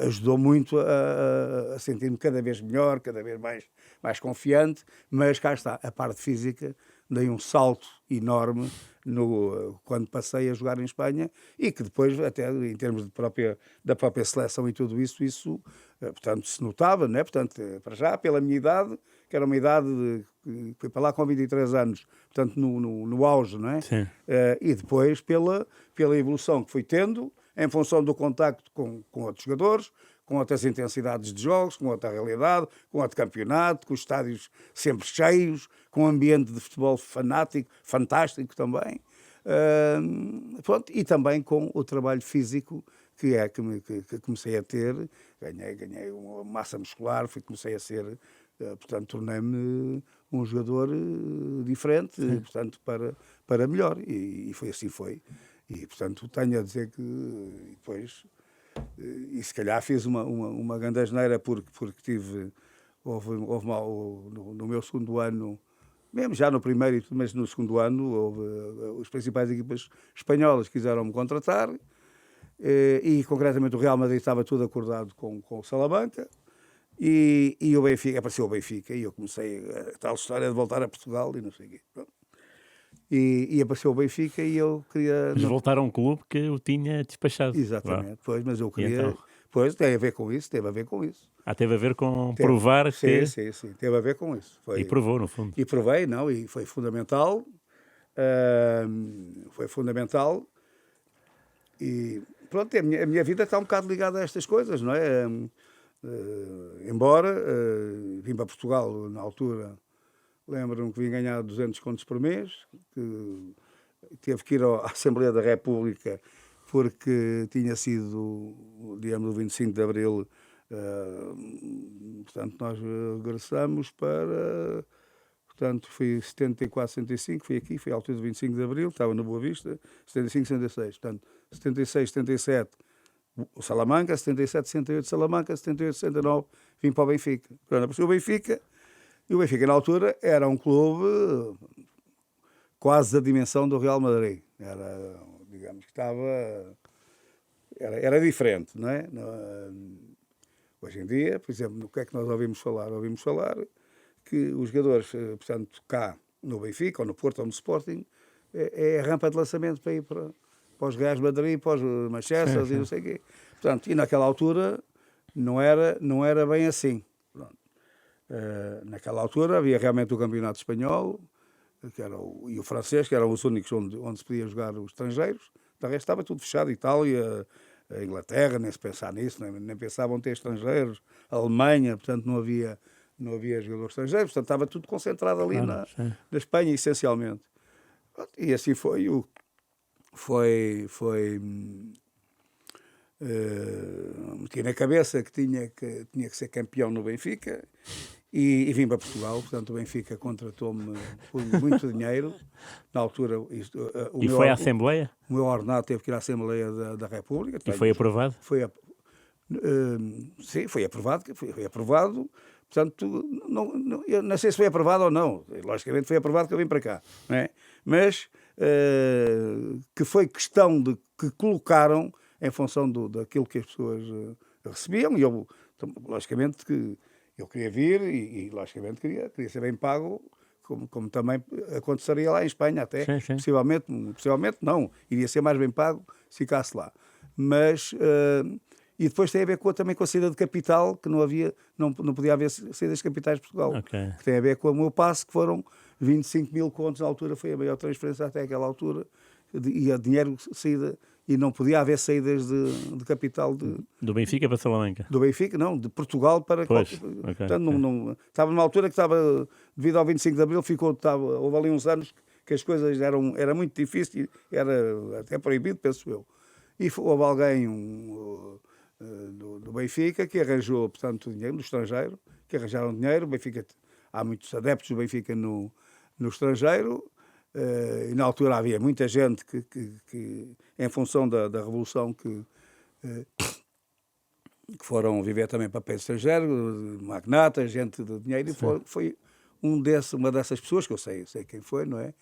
ajudou muito a sentir-me cada vez melhor, cada vez mais confiante, mas cá está, a parte física, dei um salto enorme quando passei a jogar em Espanha e que depois, até em termos da própria seleção e tudo isso, portanto, se notava, não é? Portanto, para já, pela minha idade, que era uma idade que fui para lá com 23 anos, portanto, no auge, não é? Sim. E depois pela evolução que fui tendo, em função do contacto com outros jogadores, com outras intensidades de jogos, com outra realidade, com outro campeonato, com os estádios sempre cheios, com um ambiente de futebol fanático, fantástico também. Pronto, e também com o trabalho físico que comecei a ter. Ganhei uma massa muscular, comecei a ser, portanto, tornei-me um jogador diferente, portanto, para melhor. E foi assim foi. E, portanto, tenho a dizer que depois... E se calhar fiz uma grande asneira porque houve no meu segundo ano, mesmo já no primeiro e tudo, mas no segundo ano, houve as principais equipas espanholas que quiseram me contratar e concretamente o Real Madrid estava tudo acordado com o Salamanca e o Benfica, apareceu o Benfica e eu comecei a tal história de voltar a Portugal e não sei o quê. E apareceu o Benfica e eu queria... Mas voltar a um clube que o tinha despachado. Exatamente, pois, mas eu queria... Então? Pois, teve a ver com isso. Teve a ver com provar que... Sim, teve a ver com isso. E provou, no fundo. E provei, não, e foi fundamental. E pronto, a minha vida está um bocado ligada a estas coisas, não é? Embora vim para Portugal na altura... Lembro-me que vim ganhar 200 contos por mês, que teve que ir à Assembleia da República porque tinha sido, digamos, o 25 de Abril, portanto, nós regressamos para, portanto, fui 74, 75, fui à altura do 25 de Abril, estava na Boa Vista, 75, 76, portanto, 76, 77, o Salamanca, 77, 68, Salamanca, 78, 69, vim para o Benfica. Portanto, apareceu o Benfica. E o Benfica, na altura, era um clube quase da dimensão do Real Madrid. Era, digamos que era diferente, não é? Hoje em dia, por exemplo, o que é que nós ouvimos falar? Ouvimos falar que os jogadores, portanto, cá no Benfica, ou no Porto, ou no Sporting, é a rampa de lançamento para ir para os Reais Madrid, para os Manchester e não sei o quê. Portanto, e naquela altura não era bem assim. naquela altura havia realmente o campeonato espanhol e o francês, que eram os únicos onde se podia jogar os estrangeiros. De resto estava tudo fechado, Itália, a Inglaterra, nem se pensar nisso, nem pensavam ter estrangeiros, a Alemanha, portanto não havia jogadores estrangeiros, portanto estava tudo concentrado ali na Espanha, essencialmente. E assim meti na cabeça que tinha que ser campeão no Benfica e vim para Portugal. Portanto, o Benfica contratou-me por muito dinheiro. Na altura, Foi à Assembleia? O meu ordenado teve que ir à Assembleia da República. E foi aprovado? Sim, foi aprovado. Portanto, eu não sei se foi aprovado ou não. Logicamente foi aprovado que eu vim para cá. Não é? Mas que foi questão de que colocaram em função daquilo que as pessoas recebiam. E eu, logicamente, que eu queria vir e logicamente, queria ser bem pago, como também aconteceria lá em Espanha, até. Sim. Possivelmente não. Iria ser mais bem pago se ficasse lá. Mas... e depois tem a ver também com a saída de capital, que não podia haver saídas de capitais de Portugal. Okay. Que tem a ver com o meu passe, que foram 25 mil contos na altura, foi a maior transferência até aquela altura, e a dinheiro saída, e não podia haver saídas de capital do Benfica para Salamanca. Do Benfica, não, de Portugal para... Portanto, estava numa altura que devido ao 25 de Abril, houve ali uns anos que as coisas era muito difícil, era até proibido, penso eu. E houve alguém... do Benfica, que arranjou, portanto, dinheiro no estrangeiro, que arranjaram dinheiro. O Benfica, há muitos adeptos do Benfica no estrangeiro, e na altura havia muita gente que em função da Revolução, que foram viver também para país estrangeiro, magnatas, gente de dinheiro, e foi uma dessas pessoas, que eu sei quem foi, não é?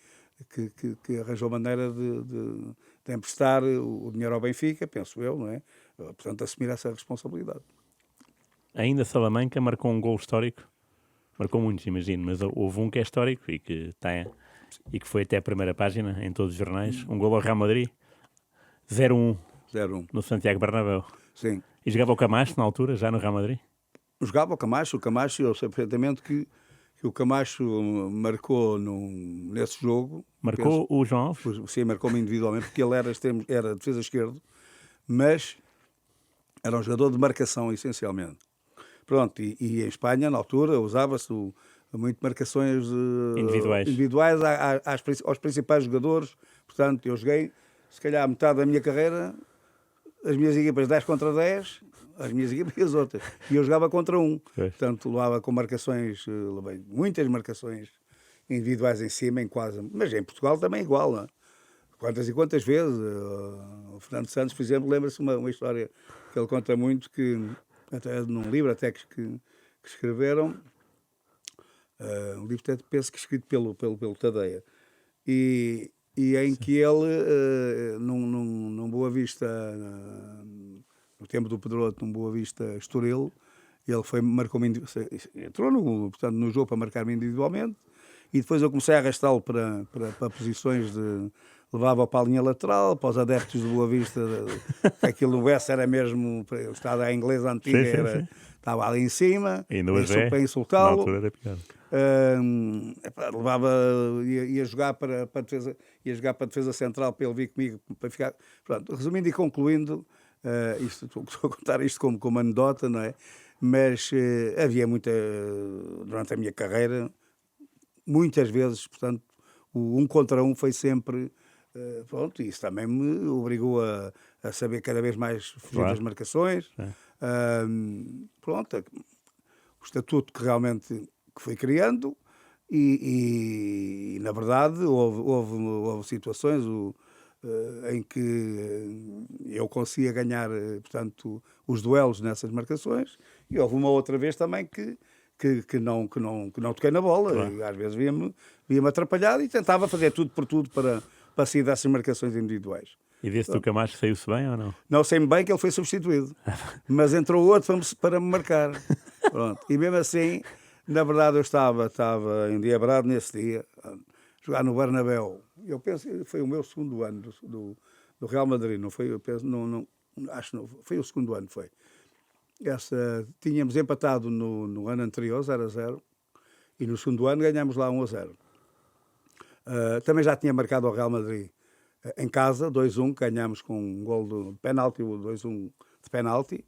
Que arranjou maneira de emprestar o dinheiro ao Benfica, penso eu, não é? Portanto, assumir essa responsabilidade. Ainda Salamanca marcou um gol histórico, marcou muitos, imagino, mas houve um que é histórico e que foi até a primeira página em todos os jornais, um gol ao Real Madrid, 0-1 no Santiago Bernabéu. Sim. E jogava o Camacho na altura, já no Real Madrid? Jogava o Camacho, eu sei perfeitamente que o Camacho marcou nesse jogo. Marcou o João Alves? Sim, marcou-me individualmente, porque ele era defesa esquerdo, mas era um jogador de marcação, essencialmente. Pronto, e em Espanha, na altura, usava-se muito marcações individuais aos principais jogadores. Portanto, eu joguei, se calhar, a metade da minha carreira, as minhas equipas 10 contra 10, as minhas equipas e as outras. E eu jogava contra um. Portanto, levava com marcações, levei muitas marcações individuais em cima, em quase. Mas em Portugal também é igual, não é? Quantas e quantas vezes. O Fernando Santos, por exemplo, lembra-se uma história que ele conta muito, que até num livro até que escreveram, um livro até penso que escrito pelo Tadeia, e em que ele, num Boa Vista, no tempo do Pedroto, num Boa Vista Estoril, ele entrou no jogo para marcar-me individualmente, e depois eu comecei a arrastá-lo para posições levava para a linha lateral, para os adeptos do Boa Vista, aquilo do Bessa era mesmo, o estado da inglesa antiga, estava ali em cima, para insultá-lo. Ia jogar para a defesa central para ele vir comigo, para ficar... Pronto, resumindo e concluindo, estou a contar isto como anedota, não é? Mas havia durante a minha carreira, muitas vezes, portanto, o 1 contra 1 foi sempre... pronto, isso também me obrigou a saber cada vez mais fugir das marcações. Pronto, o estatuto que realmente foi criando e na verdade houve situações em que eu conseguia ganhar, portanto, os duelos nessas marcações, e houve uma outra vez também que não toquei na bola, e às vezes via-me atrapalhado e tentava fazer tudo por tudo para sair dessas marcações individuais. E desse do Camacho saiu-se bem ou não? Não, sei-me bem que ele foi substituído, mas entrou outro para me marcar. Pronto. E mesmo assim, na verdade, eu estava endiabrado nesse dia, jogar no Bernabéu. Eu penso que foi o meu segundo ano do Real Madrid, não foi? Eu penso, acho que não, foi o segundo ano, foi. tínhamos empatado no ano anterior, 0-0, e no segundo ano ganhámos lá 1-0. Também já tinha marcado ao Real Madrid em casa, 2-1, ganhámos com um gol de penalti, o 2-1 de penalti.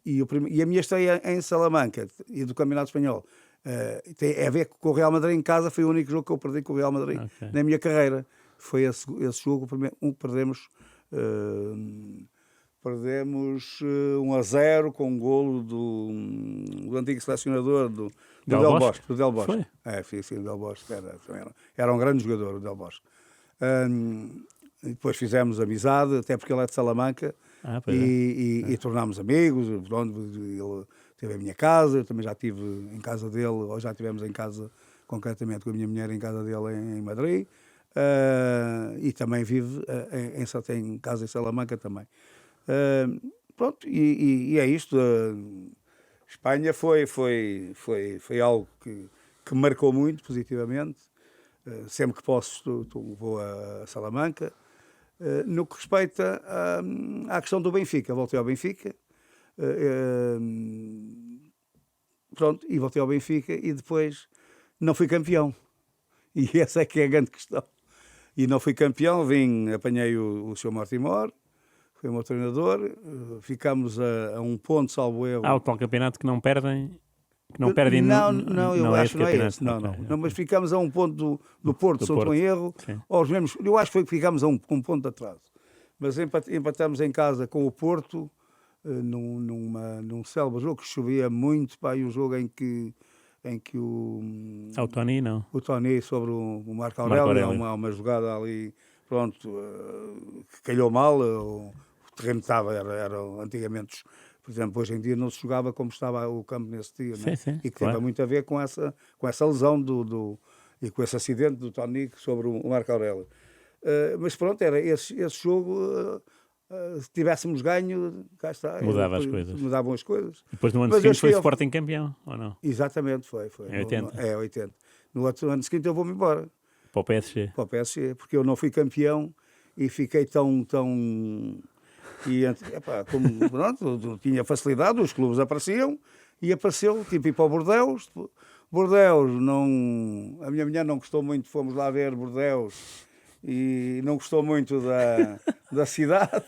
E a minha estreia em Salamanca e do Campeonato Espanhol tem a ver com o Real Madrid em casa. Foi o único jogo que eu perdi com o Real Madrid na minha carreira. Foi esse jogo, que perdemos 1-0 com um golo do antigo selecionador do Del Bosque. Do Del Bosque. Sim, o Del Bosque era um grande jogador, o Del Bosque. E depois fizemos amizade, até porque ele é de Salamanca, e tornámos amigos. Ele teve a minha casa, eu também já estive em casa dele, ou já estivemos em casa, concretamente com a minha mulher, em casa dele em Madrid, e também vive em casa em Salamanca também. Pronto, e é isto. Espanha foi algo que me marcou muito positivamente. Sempre que posso vou a Salamanca. No que respeita à questão do Benfica, voltei ao Benfica. Pronto, e voltei ao Benfica e depois não fui campeão. E essa é que é a grande questão. E não fui campeão, apanhei o Sr. Mortimor, foi o meu treinador, ficámos a um ponto, salvo erro. O tal campeonato que não perdem... Não perdem. Não, eu acho que não é esse. Não, mas ficámos a um ponto do Porto, se não estou em erro. Eu acho que foi que ficámos a um ponto de atraso. Mas empatámos em casa com o Porto, num célebre jogo que chovia muito, e um jogo em que o Tony, não. O Tony sobre o Marco Aurélio, uma jogada ali, pronto, que calhou mal. O terreno era antigamente. Por exemplo, hoje em dia não se jogava como estava o campo nesse dia, sim, e que teve muito a ver com essa lesão e com esse acidente do Tony sobre o Marco Aurélio. Mas pronto, era esse jogo. Se tivéssemos ganho, cá está. Mudavam as coisas. Depois no ano seguinte foi o Sporting campeão, ou não? Exatamente, foi. Em 80? 80. No outro ano seguinte eu vou-me embora. Para o PSG? Para o PSG, porque eu não fui campeão e fiquei tão... E, como pronto, tinha facilidade, os clubes apareciam, e apareceu, tipo, ir para o Bordeus. A minha mulher não gostou muito, fomos lá ver Bordeus, e não gostou muito da cidade.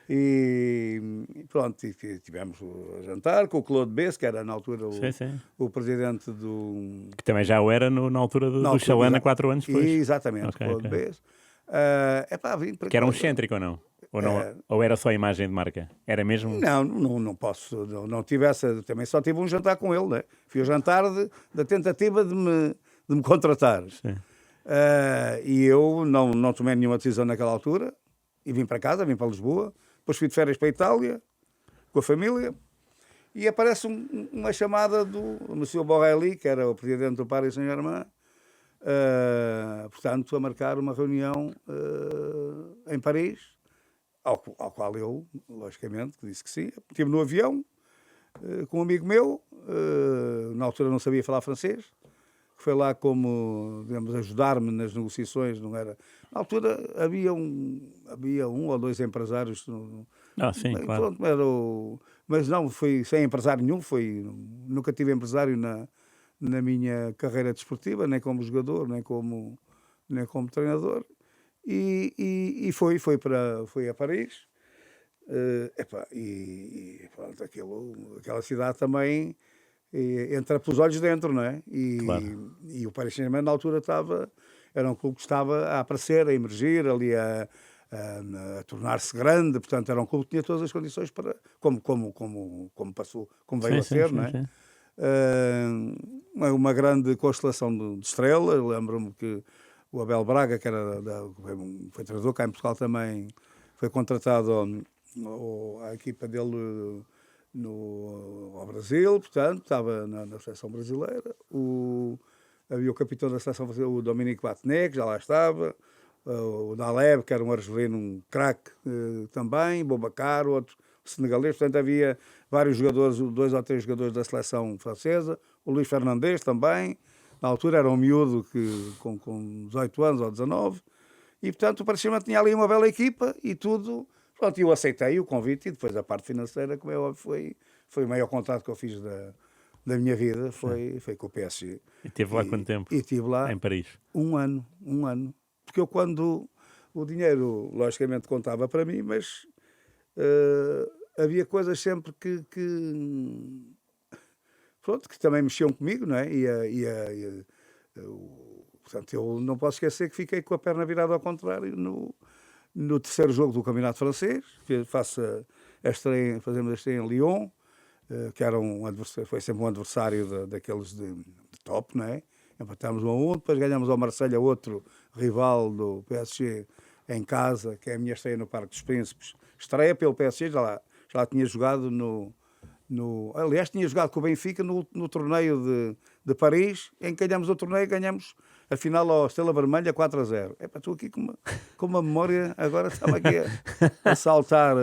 E pronto, tivemos a jantar com o Claude Besse, que era na altura o presidente do... Que também já o era na altura do Chalana, 4 anos depois. Exatamente, Claude Besse. Que era um excêntrico ou não? Ou era só a imagem de marca? Era mesmo? Não posso. Não tivesse. Também só tive um jantar com ele, né? Fui ao jantar da tentativa de me contratar. E eu não tomei nenhuma decisão naquela altura. E vim para casa, vim para Lisboa. Depois fui de férias para a Itália, com a família. E aparece uma chamada do Monsieur Borrelli, que era o presidente do Paris Saint-Germain, portanto, a marcar uma reunião em Paris. Ao qual eu, logicamente, disse que sim. Estive no avião com um amigo meu, na altura não sabia falar francês, que foi lá como, digamos, ajudar-me nas negociações. Não era... Na altura havia um ou dois empresários. Sim, claro. Pronto, mas não, fui sem empresário nenhum. Nunca tive empresário na minha carreira desportiva, nem como jogador, nem como treinador. E foi a Paris. Pronto, aquela cidade também entra pelos olhos dentro, não é? Claro. E o Paris Saint-Germain na altura era um clube que estava a aparecer, a emergir, ali a tornar-se grande. Portanto, era um clube que tinha todas as condições para, como passou, como veio a ser, não é? Uma grande constelação de estrelas. Lembro-me que o Abel Braga, que foi treinador cá em Portugal também, foi contratado à equipa dele ao Brasil, portanto, estava na seleção brasileira. Havia o capitão da seleção brasileira, o Dominique Battenet, que já lá estava, o Daleb, que era um argelino, um craque também, Boubacar, outro senegalês. Portanto, havia vários jogadores, 2 ou 3 jogadores da seleção francesa, o Luís Fernandes também. Na altura era um miúdo com 18 anos ou 19, e portanto o Paris Saint-Germain tinha ali uma bela equipa e tudo Pronto, eu aceitei o convite e depois a parte financeira, como é óbvio, foi o maior contrato que eu fiz da minha vida, foi com o PSG. E esteve lá quanto tempo? E estive lá Em Paris? um ano. Porque eu quando o dinheiro, logicamente, contava para mim, mas havia coisas sempre pronto, que também mexiam comigo, não é? Portanto, eu não posso esquecer que fiquei com a perna virada ao contrário no terceiro jogo do Campeonato Francês. Fazemos a estreia em Lyon, que era foi sempre um adversário daqueles de top, não é? Empatámos 1-1, depois ganhamos ao Marselha, outro rival do PSG, em casa, que é a minha estreia no Parque dos Príncipes. Estreia pelo PSG, já lá tinha jogado aliás, tinha jogado com o Benfica no torneio de Paris, em que ganhamos o torneio, ganhamos a final ao Estrela Vermelha 4-0. Estou aqui com uma memória, agora estava aqui a saltar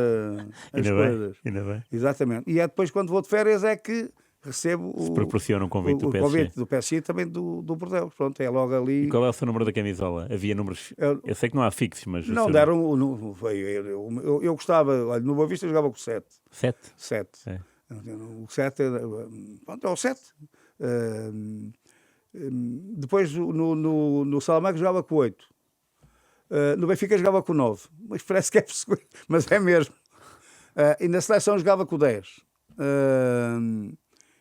as coisas. Ainda bem. Exatamente. E é depois, quando vou de férias, é que recebo Se proporciona um convite do PSG. Convite do PSG e também do Bordeaux. Pronto, é logo ali. E qual é o seu número da camisola? Havia números. Eu sei que não há fixos, mas. Não, deram. Eu gostava. Olha, no Boa Vista eu jogava com 7. 7? 7. É. O 7 pronto, é o 7. Depois no Salamanca jogava com 8. No Benfica jogava com 9. Mas parece que é mas é mesmo. E na seleção jogava com 10.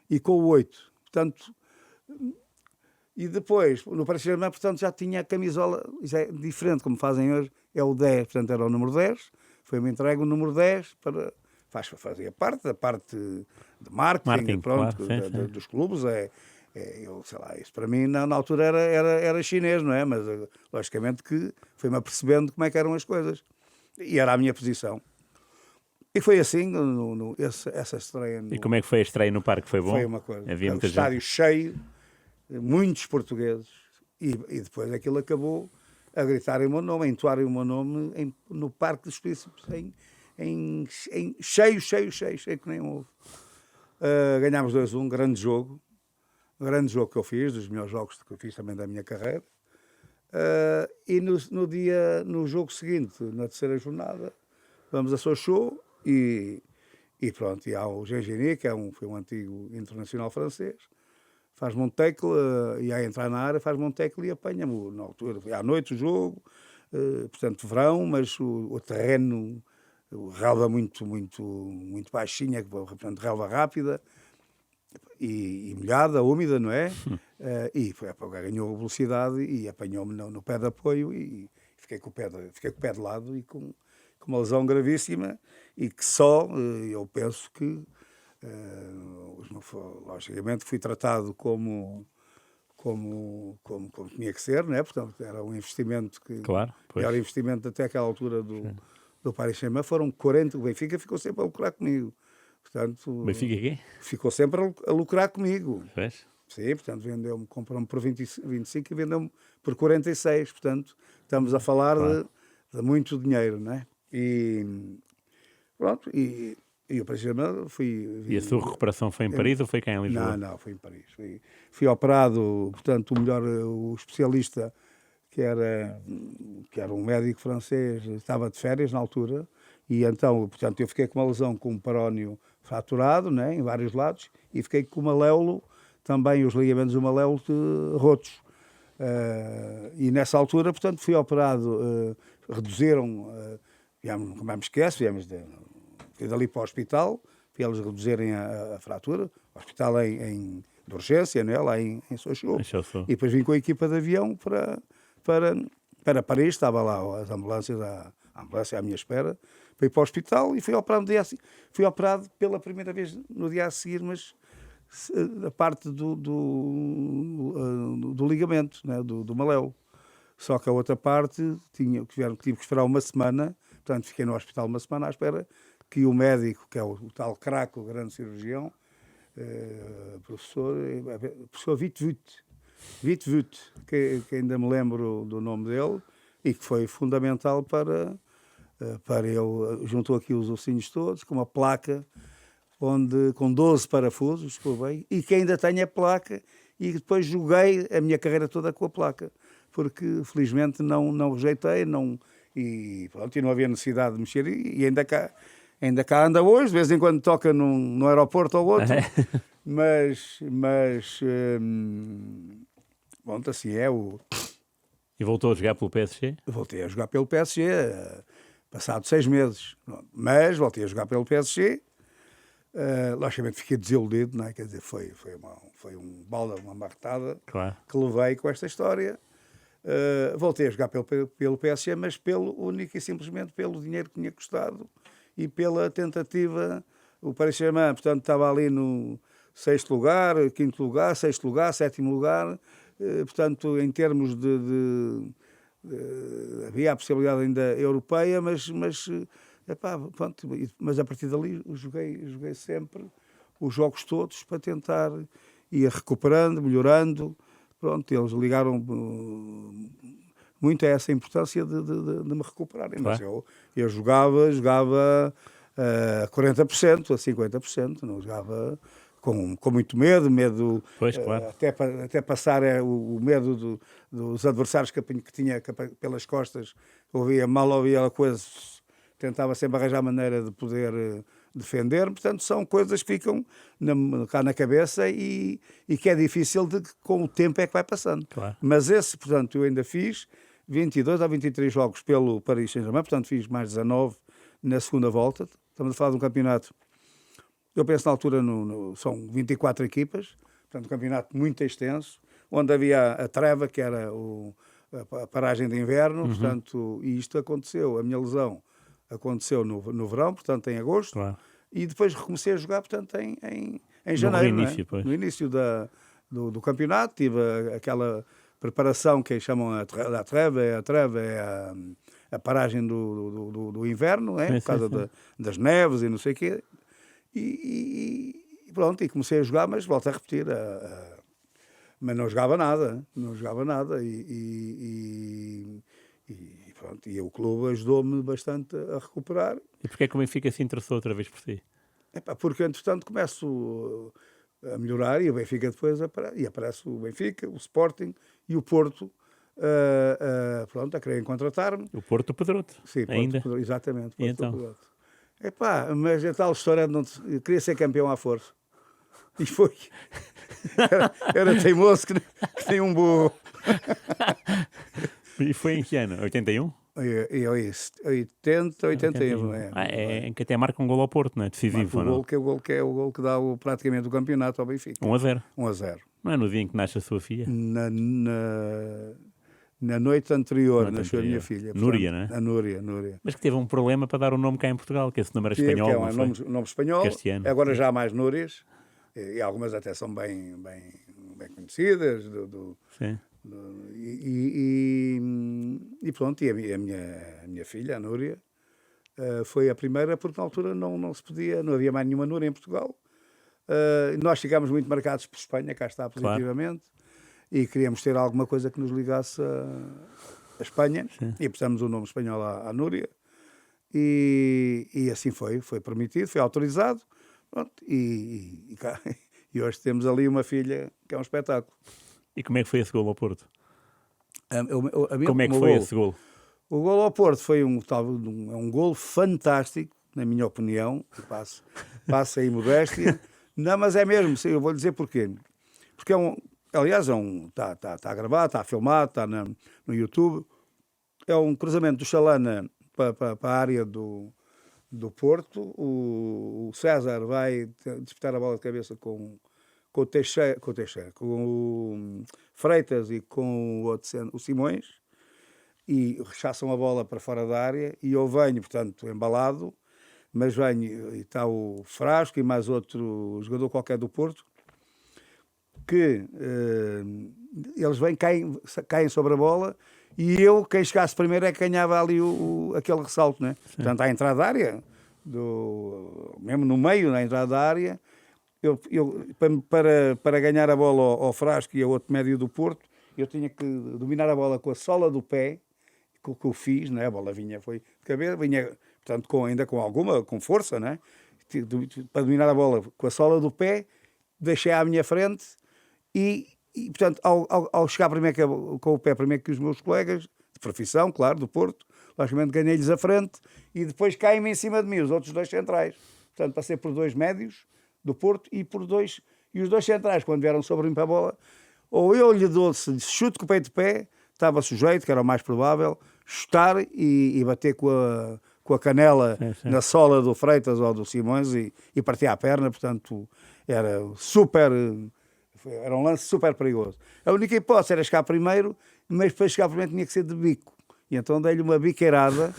E com o 8. Portanto, e depois, no Paris Saint-Germain, portanto, já tinha a camisola, já é diferente, como fazem hoje, é o 10, portanto, era o número 10. Foi-me entregue o número 10 fazia parte da parte de marketing pronto, claro, sim. Dos clubes. Eu sei lá, isso para mim na altura era chinês, não é? Mas logicamente que foi-me apercebendo como é que eram as coisas. E era a minha posição. E foi assim, essa estreia. E como é que foi a estreia no parque? Foi bom? Foi uma coisa. Havia muita estádio gente. cheio, muitos portugueses. E depois aquilo acabou a gritarem o meu nome, a entoarem o meu nome no Parque dos Príncipes, cheio que nem houve. Ganhámos 2-1, grande jogo que eu fiz, dos melhores jogos que eu fiz também da minha carreira. E no jogo seguinte, na terceira jornada, vamos a Sochaux e pronto, e há o Gengini, que foi um antigo internacional francês, faz-me um tackle, e a entrar na área faz-me um tackle e apanha-me na altura. Foi à noite o jogo, portanto verão, mas o terreno, relva muito baixinha, portanto relva rápida e molhada, úmida, não é? E ganhou velocidade e apanhou-me no pé de apoio e fiquei com o pé de lado e com uma lesão gravíssima e que só, eu penso que, logicamente, fui tratado como tinha que ser, não é? Portanto, era um investimento Claro, pois. Era investimento até aquela altura do Paris Saint-Germain, foram 40, o Benfica ficou sempre a lucrar comigo. Portanto, O Benfica quê? Ficou sempre a lucrar comigo. Pois? Sim, portanto, comprou-me por 25 e vendeu-me por 46. Portanto, estamos a falar de muito dinheiro, não é? E pronto, e o Paris Saint-Germain E a sua recuperação foi em Paris ou foi cá em Lisboa? Não, foi em Paris. Fui operado, portanto, o especialista, que era um médico francês, estava de férias na altura, e então, portanto, eu fiquei com uma lesão com um perónio fraturado, né, em vários lados, e fiquei com o maléolo, também os ligamentos do maléolo rotos. E nessa altura, portanto, fui operado, reduziram, como me esquece, fui dali para o hospital, para eles reduzirem a fratura, hospital de urgência, né, lá em Sochaux. E depois vim com a equipa de avião para Paris, estava lá as ambulâncias, a ambulância à minha espera, fui para o hospital e fui operado no dia a seguir. Fui operado pela primeira vez no dia a seguir, mas a parte do ligamento, né, do maléolo. Só que a outra parte tive que esperar uma semana, portanto fiquei no hospital uma semana à espera que o médico, que é o tal craque, o grande cirurgião, professor Witt, que ainda me lembro do nome dele, e que foi fundamental para ele, juntou aqui os ossinhos todos, com uma placa com 12 parafusos, e que ainda tenho a placa, e depois joguei a minha carreira toda com a placa, porque felizmente não rejeitei, e pronto, e não havia necessidade de mexer, e ainda cá anda hoje, de vez em quando toca no aeroporto ou outro, mas pronto, assim é o... E voltou a jogar pelo PSG? Voltei a jogar pelo PSG, passado 6 meses, mas voltei a jogar pelo PSG. Logicamente fiquei desiludido, não é? Quer dizer, foi um balda, uma marretada que levei com esta história. Voltei a jogar pelo PSG, mas único e simplesmente pelo dinheiro que tinha custado e pela tentativa. O Paris Saint-Germain, portanto, estava ali no 6º lugar, 5º lugar, 6º lugar, 7º lugar. Portanto, em termos havia a possibilidade ainda europeia, mas pronto, mas a partir dali joguei sempre os jogos todos para tentar ir recuperando, melhorando. Pronto, eles ligaram muito a essa importância de me recuperarem. Mas eu jogava 40%, a 50%, não jogava com muito medo, pois, claro. até passar o medo dos adversários que tinha pelas costas, mal ouvia a coisa, tentava sempre arranjar maneira de poder defender. Portanto, são coisas que ficam cá na cabeça e que é difícil com o tempo é que vai passando. Claro. Mas portanto, eu ainda fiz 22 a 23 jogos pelo Paris Saint-Germain, portanto fiz mais 19 na segunda volta. Estamos a falar de um campeonato, eu penso na altura são 24 equipas, portanto um campeonato muito extenso, onde havia a treva, que era a paragem de inverno, portanto, e isto aconteceu, a minha lesão aconteceu no verão, portanto em agosto, e depois recomecei a jogar, portanto, em janeiro, no início do campeonato. Tive aquela preparação que chamam a treva é a paragem do inverno, por causa das neves e não sei o quê, e pronto, e comecei a jogar, mas volto a repetir, mas não jogava nada, e pronto, e o clube ajudou-me bastante a recuperar. E porquê é que o Benfica se interessou outra vez por si? Porque, entretanto, começo a melhorar e o Benfica depois aparece o Benfica, o Sporting e o Porto a querer contratar-me. O Porto pedrou-te. Sim, ainda? Exatamente. E então? Pedroto. Mas a tal história, eu queria ser campeão à força. E foi. Era teimoso que nem um burro. E foi em que ano? 81? 80, 81. Em que até marca um gol ao Porto, não é? Decisivo, o gol que é o gol que dá praticamente o campeonato ao Benfica. 1-0. 1-0. Não é no dia em que nasce a sua filha? Na noite anterior nasceu a minha filha. Núria, não é? A Núria. Mas que teve um problema para dar o nome cá em Portugal, que esse nome era espanhol, que é não foi? nome espanhol. Castelhano. Agora já há mais Núrias, e algumas até são bem conhecidas. Sim. E pronto, e a minha filha, a Núria, foi a primeira, porque na altura não se podia, não havia mais nenhuma Núria em Portugal. Nós ficámos muito marcados por Espanha, cá está positivamente, e queríamos ter alguma coisa que nos ligasse a Espanha. Sim. E pusemos o nome espanhol à Núria, e assim foi permitido, foi autorizado, pronto, e hoje temos ali uma filha que é um espetáculo. E como é que foi esse gol ao Porto? Como é que foi esse gol? O gol ao Porto foi um gol fantástico, na minha opinião, passa aí modéstia. Não, mas é mesmo, eu vou dizer porquê. Porque está gravado, está filmado, está no YouTube. É um cruzamento do Chalana para a área do Porto. O César vai disputar a bola de cabeça com o Teixeira, com o Freitas e com o Simões, e rechaçam a bola para fora da área, e eu venho, portanto, embalado, mas venho, e está o Frasco e mais outro jogador qualquer do Porto, que eles caem sobre a bola, e quem chegasse primeiro é que ganhava ali aquele ressalto, né? Portanto, à entrada da área, mesmo no meio, na entrada da área, para ganhar a bola ao Frasco e ao outro médio do Porto, eu tinha que dominar a bola com a sola do pé, que eu fiz, né? A bola foi de cabeça, portanto, com força, né? Para dominar a bola com a sola do pé, deixei à minha frente e portanto, ao chegar primeiro com o pé primeiro que os meus colegas, de profissão, claro, do Porto, logicamente ganhei-lhes a frente e depois caem-me em cima de mim os outros 2 centrais. Portanto, passei por 2 médios do Porto e os 2 centrais, quando vieram sobre mim para a bola, ou eu lhe dou chute com o peito de pé, estava sujeito, que era o mais provável, chutar e bater com a canela na sola do Freitas ou do Simões e partir a perna, portanto, era um lance super perigoso. A única hipótese era chegar primeiro, mas para chegar primeiro tinha que ser de bico. E então dei-lhe uma biqueirada,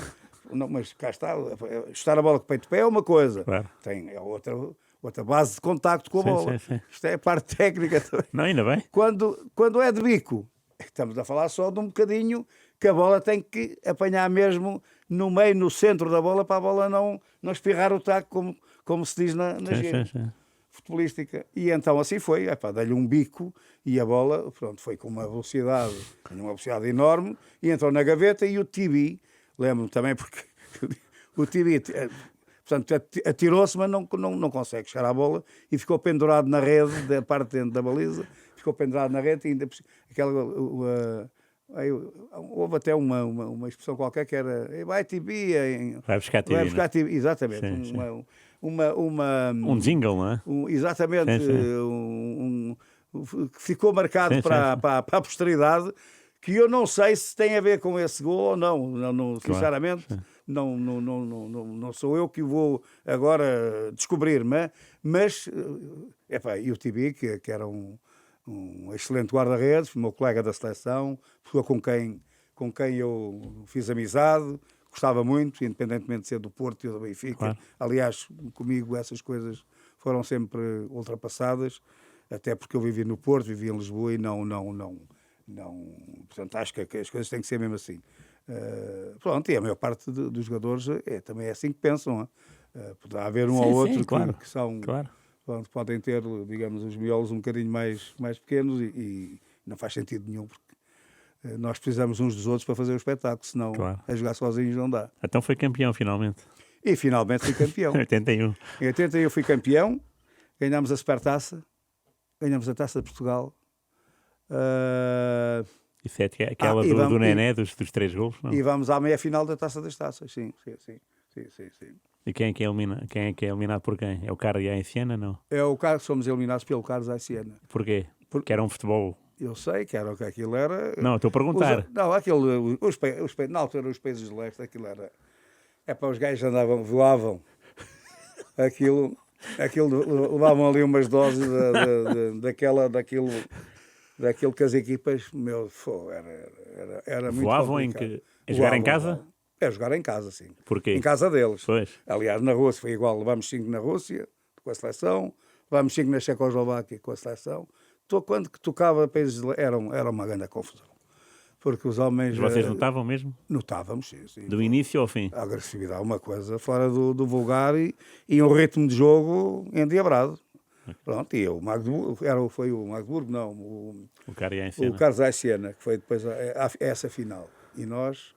não, mas cá está, chutar a bola com o peito de pé é uma coisa, Claro. tem outra base de contacto com a bola. Sim. Isto é a parte técnica também. Não, ainda bem. Quando é de bico, estamos a falar só de um bocadinho que a bola tem que apanhar mesmo no meio, no centro da bola, para a bola não espirrar o taco, como se diz na gíria futebolística. E então assim foi, dei-lhe um bico e a bola, pronto, foi com uma velocidade enorme e entrou na gaveta e o Tibi, lembro-me também porque o Tibi, portanto, atirou-se, mas não consegue chegar à bola e ficou pendurado na rede, da parte de dentro da baliza, ficou pendurado na rede e ainda houve até uma expressão qualquer que era vai Tibi, vai buscar Tibi, vai buscar Tibi, exatamente, um jingle, não é? Exatamente, que ficou marcado para a posteridade, que eu não sei se tem a ver com esse gol ou não, sinceramente, não sou eu que vou agora descobrir, mas e o Tibi, que era um excelente guarda-redes, meu colega da seleção, pessoa com quem eu fiz amizade, gostava muito, independentemente de ser do Porto e do Benfica. Claro. Aliás, comigo essas coisas foram sempre ultrapassadas, até porque eu vivi no Porto, vivi em Lisboa e não. Portanto, acho que as coisas têm que ser mesmo assim. Pronto, e a maior parte dos jogadores também é assim que pensam. Poderá haver um ou outro que são... Claro. Pronto, podem ter, digamos, os miolos um bocadinho mais pequenos e não faz sentido nenhum, porque nós precisamos uns dos outros para fazer o espetáculo, senão a jogar sozinhos não dá. Então foi campeão, finalmente. E finalmente fui campeão. 81. Em 81 fui campeão, ganhámos a Supertaça, ganhámos a Taça de Portugal. Isso é aquela do Nené, dos 3 golos, não? E vamos à meia-final da Taça das Taças, sim. E quem é que é eliminado por quem? É o Carlos e Siena, não? Somos eliminados pelo Carlos a Siena. Porquê? Porque era um futebol... Eu sei que aquilo era... Não, estou a perguntar. Na altura, os países de leste, aquilo era... para os gajos voavam. Aquilo levavam ali umas doses daquilo que as equipas... Era muito voavam complicado. A jogar em casa? Jogar em casa, sim. Porquê? Em casa deles. Pois. Aliás, na Rússia foi igual. Levámos 5 na Rússia, com a seleção. Levámos 5 na Checoslováquia, com a seleção. Quando tocava países era uma grande confusão. Porque os homens... Mas vocês notavam mesmo? Notávamos, sim. Do início ao fim? A agressividade, uma coisa fora do vulgar e um ritmo de jogo endiabrado. Pronto, e o Magdeburgo, foi o Magdeburgo, não, o Carlos a Siena, que foi depois essa final. E nós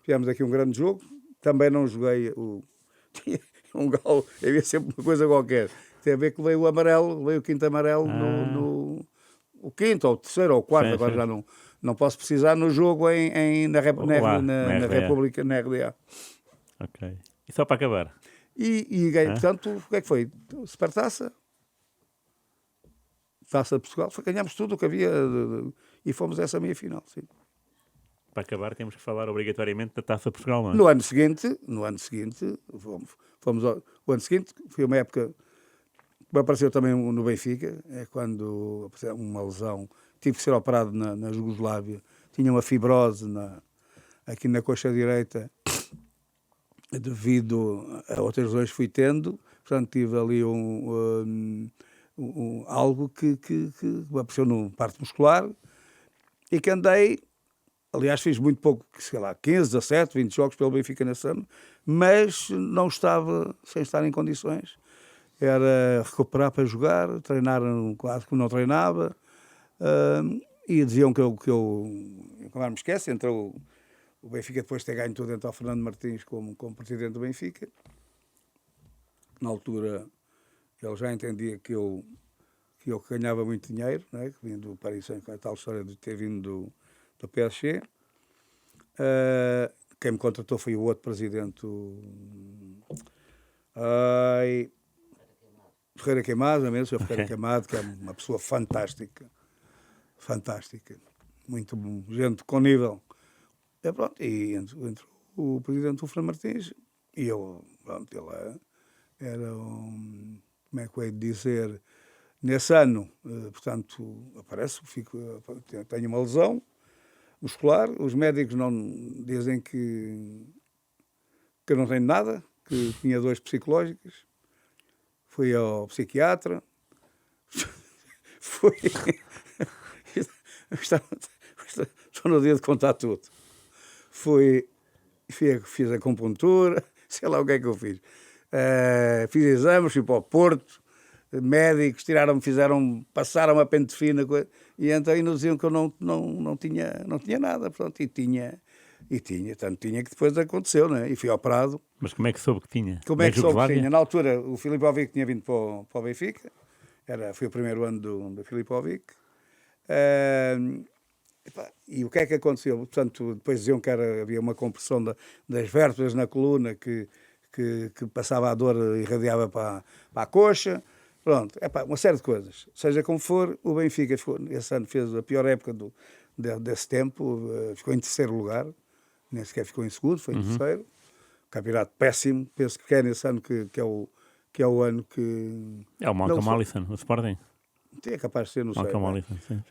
fizemos aqui um grande jogo. Também não joguei um galo, havia sempre uma coisa qualquer. Tem a ver que veio o quinto amarelo o quinto, ou o terceiro, ou o quarto, agora já não posso precisar, no jogo na República, na RDA. Ok. E só para acabar? E portanto, o que é que foi? Supertaça, Taça de Portugal, ganhámos tudo o que havia e fomos a essa meia-final, sim. Para acabar, temos que falar obrigatoriamente da Taça de Portugal, não é? No ano seguinte, fomos o ano seguinte, foi uma época que apareceu também no Benfica, quando apareceu uma lesão, tive que ser operado na Jugoslávia, tinha uma fibrose aqui na coxa direita, devido a outras lesões que fui tendo, portanto tive ali algo que apareceu no parte muscular e que andei. Aliás, fiz muito pouco, sei lá, 15, 17, 20 jogos pelo Benfica nesse ano, mas não estava, sem estar em condições. Era recuperar para jogar, treinar quase que não treinava, e diziam que eu não me esquece, entrou o Benfica depois de ter ganho tudo, entrou o Fernando Martins como presidente do Benfica. Na altura, ele já entendia que eu ganhava muito dinheiro, né, que vim do Paris Saint-Germain, a tal história de ter vindo do PSG, quem me contratou foi o outro presidente, Ferreira Queimado, não é mesmo? O Sr. Ferreira Queimado, que é uma pessoa fantástica, muito bom, gente com nível. Pronto, e entre o presidente Ufra Martins e eu, pronto, ele era como é que eu hei de dizer, nesse ano, portanto, tenho uma lesão muscular, os médicos não dizem que eu não tenho nada, que tinha dores psicológicas, fui ao psiquiatra, estou no dia de contar tudo. Fiz a acupuntura, sei lá o que é que eu fiz. Fiz exames, fui para o Porto, médicos passaram a pente fina, e então ainda diziam que eu não tinha nada, pronto, e tinha, tanto tinha que depois aconteceu, né? E fui operado. Mas como é que soube que tinha? Como é que soube que tinha? Na altura, o Filipe Ovic tinha vindo para o Benfica, foi o primeiro ano do Filipe Ovic. E o que é que aconteceu? Portanto, depois diziam que havia uma compressão das vértebras na coluna que passava a dor e irradiava para a coxa. Pronto, uma série de coisas. Seja como for, o Benfica esse ano fez a pior época desse tempo, ficou em terceiro lugar, nem sequer ficou em segundo, foi em terceiro. Campeonato péssimo, penso que é nesse ano que é o ano que... É o Malcolm Allison, o Sporting. É capaz de ser, não sei. Malcolm Allison, sim.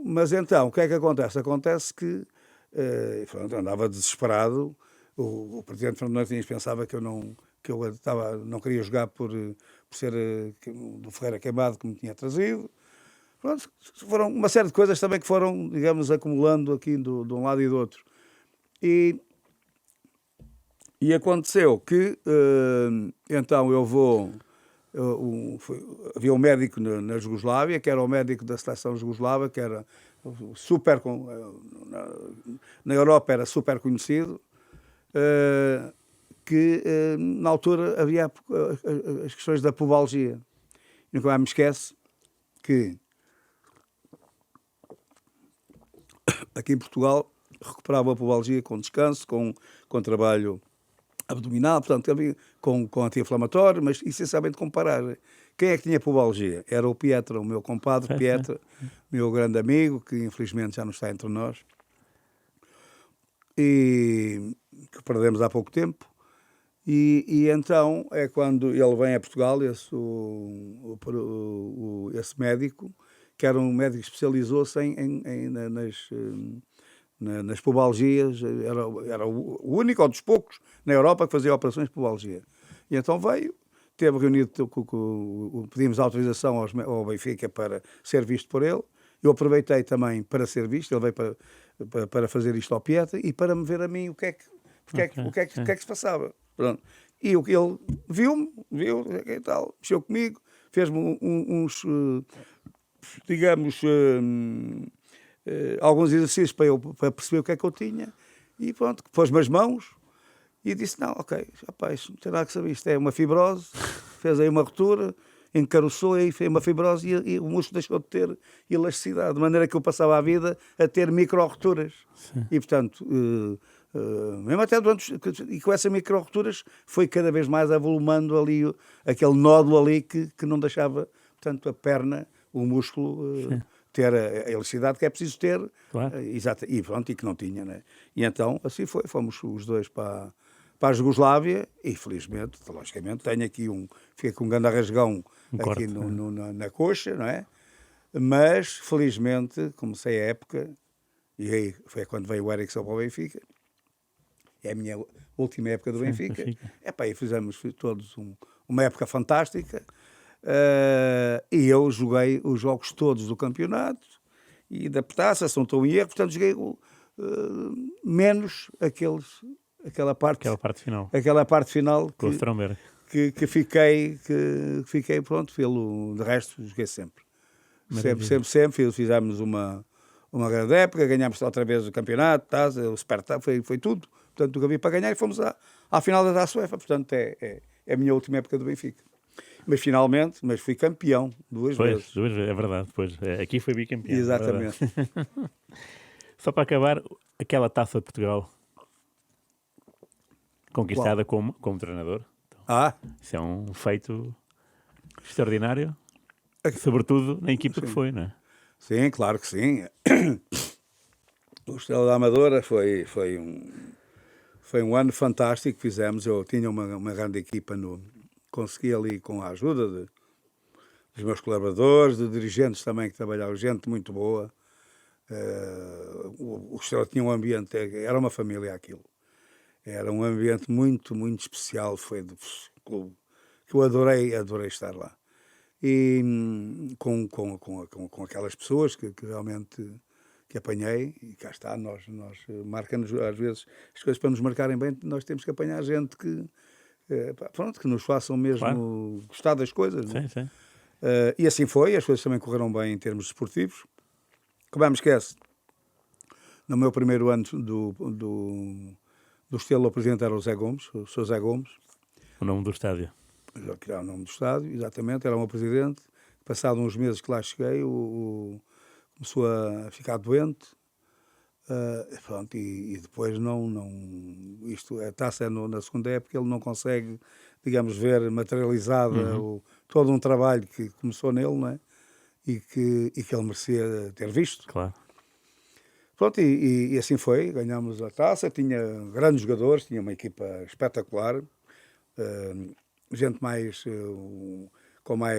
Mas então, o que é que acontece? Acontece que andava desesperado. O presidente Fernando Martins pensava que eu não queria jogar por ser do Ferreira Queimado que me tinha trazido. Pronto, foram uma série de coisas também que foram, digamos, acumulando aqui de um lado e do outro. E aconteceu que, então eu vou... havia um médico na Jugoslávia, que era o médico da seleção jugoslava, que era super... na Europa era super conhecido, que na altura havia as questões da pubalgia. Nunca mais me esquece que aqui em Portugal recuperava a pubalgia com descanso, com trabalho abdominal, portanto, com anti-inflamatório, mas essencialmente com parar. Quem é que tinha pubalgia? Era o Pietra, o meu compadre Pietra, meu grande amigo, que infelizmente já não está entre nós, e que perdemos há pouco tempo. E então é quando ele vem a Portugal, esse médico, que era um médico que especializou-se nas pubalgias, era o único ou dos poucos na Europa que fazia operações de pubalgia. E então veio, teve reunido, pedimos autorização ao Benfica para ser visto por ele. Eu aproveitei também para ser visto, ele veio para fazer isto ao Pietra e para me ver a mim o que é que se passava. Pronto. E ele viu e tal, mexeu comigo, fez-me digamos, alguns exercícios para perceber o que é que eu tinha, e pronto, pôs-me as mãos e disse, não, ok, rapaz, não tem nada que saber, isto é uma fibrose, fez aí uma ruptura, encaroçou aí, fez uma fibrose e o músculo deixou de ter elasticidade, de maneira que eu passava a vida a ter micro-rupturas. E portanto, mesmo até e com essas micro-rupturas foi cada vez mais avolumando ali aquele nódulo ali que não deixava, portanto, a perna, o músculo... ter a elasticidade que é preciso ter, claro. E pronto, e que não tinha, né? E então, assim foi, fomos os dois para a Jugoslávia, e felizmente, logicamente, tenho aqui fiquei com um grande rasgão aqui na coxa, não é? Mas, felizmente, comecei a época, e aí foi quando veio o Erickson para o Benfica, é a minha última época do Benfica, e fizemos todos uma época fantástica. E eu joguei os jogos todos do campeonato e da taça, se não estou em erro, portanto joguei menos aquela parte final que fiquei pronto, de resto joguei sempre. Sempre fizemos uma grande época, ganhámos outra vez o campeonato, taça, o Supertaça, foi tudo, portanto o que havia para ganhar, e fomos à final da Taça UEFA, portanto é a minha última época do Benfica. Mas fui campeão duas vezes. Duas vezes, é verdade. Aqui foi bicampeão. Exatamente. Só para acabar, aquela Taça de Portugal, conquistada como treinador. Ah, Isso é um feito extraordinário, sobretudo na equipa que foi, não é? sim, claro que sim. O Estrela da Amadora foi um ano fantástico que fizemos. Eu tinha uma grande equipa, consegui ali com a ajuda dos meus colaboradores, de dirigentes também que trabalhavam, gente muito boa. O Estrela tinha um ambiente, era uma família aquilo. Era um ambiente muito, muito especial, foi do clube, que eu adorei estar lá. E com aquelas pessoas que realmente que apanhei, e cá está, nós marcamos às vezes as coisas para nos marcarem bem, nós temos que apanhar gente que, que nos façam mesmo gostar das coisas. Não é? Sim, sim. E assim foi, as coisas também correram bem em termos esportivos. Como não me esquece, no meu primeiro ano do Estrela, o presidente era o Zé Gomes, o Sr. Zé Gomes. O nome do estádio. Já que era o nome do estádio, exatamente, era o meu presidente. Passado uns meses que lá cheguei, começou a ficar doente. Pronto, e depois isto, a taça na segunda época, ele não consegue, digamos, ver materializada todo um trabalho que começou nele, não é? E que ele merecia ter visto. Claro. Pronto, e assim foi, ganhámos a taça, tinha grandes jogadores, tinha uma equipa espetacular, gente mais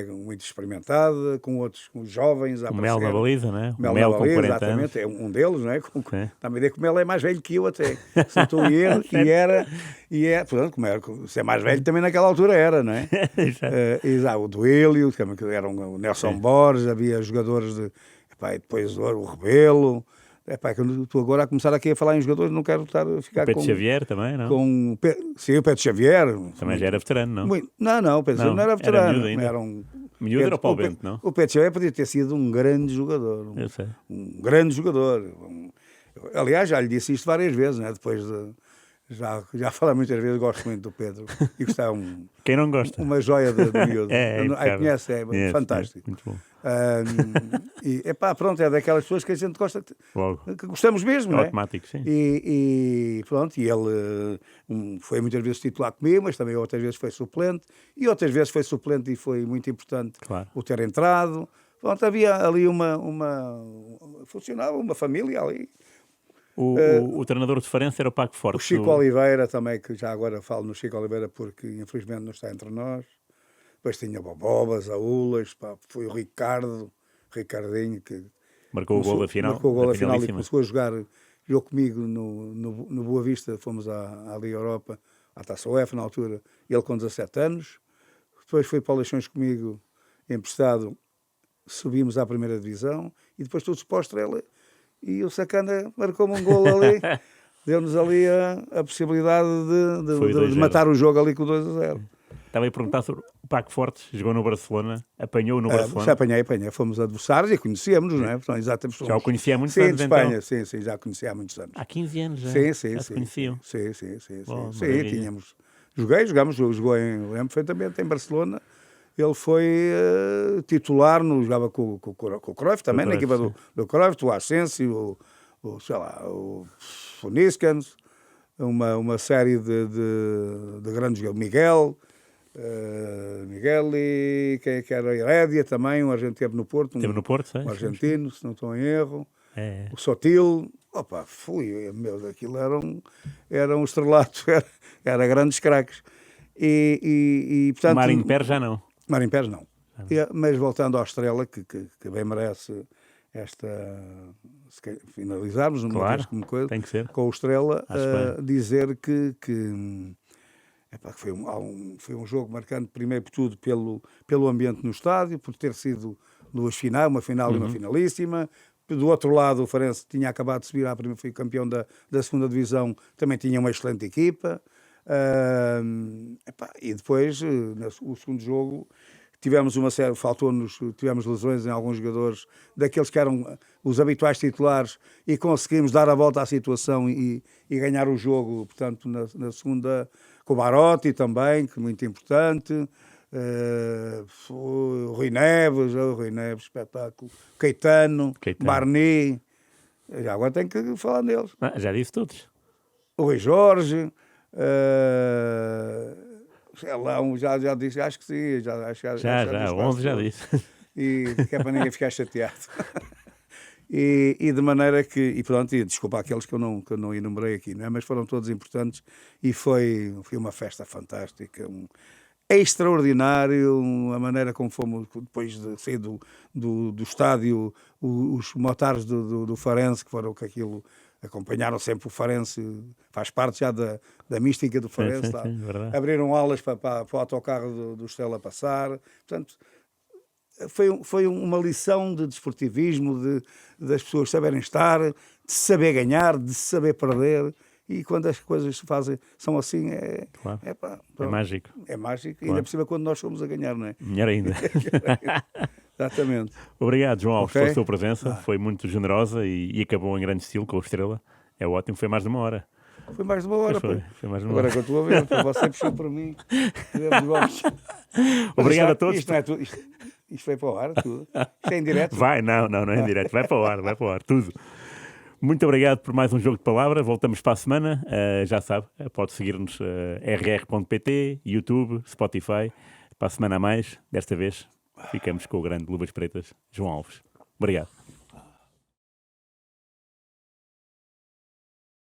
muito experimentada, com outros jovens a O Mel na baliza, não é? Mel O Mel na com baliza, 40 exatamente, anos. é um deles, não é? Dá-me a ideia que o Mel é mais velho que eu até, se não estou em erro, portanto, como se é mais velho também naquela altura era, não é? O Duílio, que era o Nelson Borges, havia jogadores e depois o Rebelo. Que estou agora a começar aqui a falar em jogadores, não quero estar a ficar o Pedro Xavier também, não? Sim, o Pedro Xavier. Também já era veterano, não? Não, o Pedro Xavier não era veterano. Era miúdo ainda. Era miúdo era o Paulo Bento, não? O Pedro Xavier podia ter sido um grande jogador. Eu sei. Um grande jogador. Aliás, já lhe disse isto várias vezes, né? Depois já falei muitas vezes, gosto muito do Pedro. E gostava Quem não gosta? Uma joia de miúdo. Conhece, fantástico. Muito bom. Pronto, é daquelas pessoas que a gente gosta, Logo. que gostamos mesmo, não é? Automático, sim. E ele foi muitas vezes titular comigo, mas também outras vezes foi suplente, e outras vezes foi suplente e foi muito importante o ter entrado. Pronto, havia ali funcionava uma família ali. O treinador de Farense era o Paco Forte. O Chico Oliveira também, que já agora falo no Chico Oliveira porque infelizmente não está entre nós. Depois tinha Bobobas, Aulas, foi o Ricardinho, que marcou o gol da final. Marcou o gol da final e começou a jogou comigo no Boa Vista, fomos à Liga Europa, à Taça UEFA na altura, ele com 17 anos. Depois foi para o Leixões comigo, emprestado, subimos à primeira divisão e depois tudo para a Estrela. E o Sacana marcou-me um gol ali, deu-nos ali a possibilidade de matar o jogo ali com 2-0. Estava a perguntar sobre o Paco Fortes, jogou no Barcelona, apanhou no Barcelona. Já apanhei, fomos adversários e conhecíamos, não é? Então, exatamente, já o conhecia há muitos anos, de Espanha, então? Sim, já conhecia há muitos anos. Há 15 anos já? Sim. Se conheciam? Sim, tínhamos. Jogou lembro perfeitamente em Barcelona. Ele foi titular, jogava com o Cruyff também, na equipa do Cruyff, o Asensio, o Niskans, uma série de grandes jogadores, Miguel e quem que era Herédia também, um argentino teve no Porto, um argentino, se não estou em erro, o Sotil, aquilo era um estrelato, era grandes craques. Portanto, Marinho Pérez já não. Marinho Pérez não. Mas voltando à Estrela, que bem merece finalizarmos numa vez como coisa, tem que ser. com o Estrela, dizer que foi um jogo marcante, primeiro por tudo pelo ambiente no estádio, por ter sido duas finais, uma final e uma finalíssima. Do outro lado, o Farense tinha acabado de subir à primeira, foi campeão da segunda divisão, também tinha uma excelente equipa. E depois, o segundo jogo, tivemos tivemos lesões em alguns jogadores, daqueles que eram os habituais titulares, e conseguimos dar a volta à situação e ganhar o jogo, portanto, na segunda, com o Barotti também, que é muito importante, o Rui Neves, espetáculo, Caetano, Barney, agora tenho que falar deles. Já disse todos. O Rui Jorge, Sei lá, já disse, acho que sim. Já, Já, 11 já disse. E que é para ninguém ficar chateado. E de maneira que, e pronto, e desculpa aqueles que eu não enumerei aqui, não é? Mas foram todos importantes e foi uma festa fantástica, é extraordinário a maneira como fomos, depois de sair do estádio, os motares do Farense, que foram com aquilo, acompanharam sempre o Farense, faz parte já da mística do Farense. Sim, abriram aulas para o autocarro do Estela passar, portanto... Foi uma lição de desportivismo, das pessoas saberem estar, de saber ganhar, de saber perder. E quando as coisas são assim, claro. É mágico. É mágico, claro. Ainda por cima quando nós somos a ganhar, não é? Melhor ainda. Exatamente. Obrigado, João Alves, pela sua presença. Foi muito generosa e acabou em grande estilo com o Estrela. É ótimo, foi mais de 1 hora. Foi mais de 1 hora. Foi mais de 1 hora. Agora que eu estou a ver, você puxou para mim. Obrigado a todos. Isto não é tudo. Isto foi para o ar, tudo. Isto é em direto? Não é em direto. Vai para o ar, tudo. Muito obrigado por mais um Jogo de Palavra. Voltamos para a semana. Já sabe, pode seguir-nos rr.pt, YouTube, Spotify. Para a semana a mais, desta vez, ficamos com o grande Luvas Pretas, João Alves. Obrigado.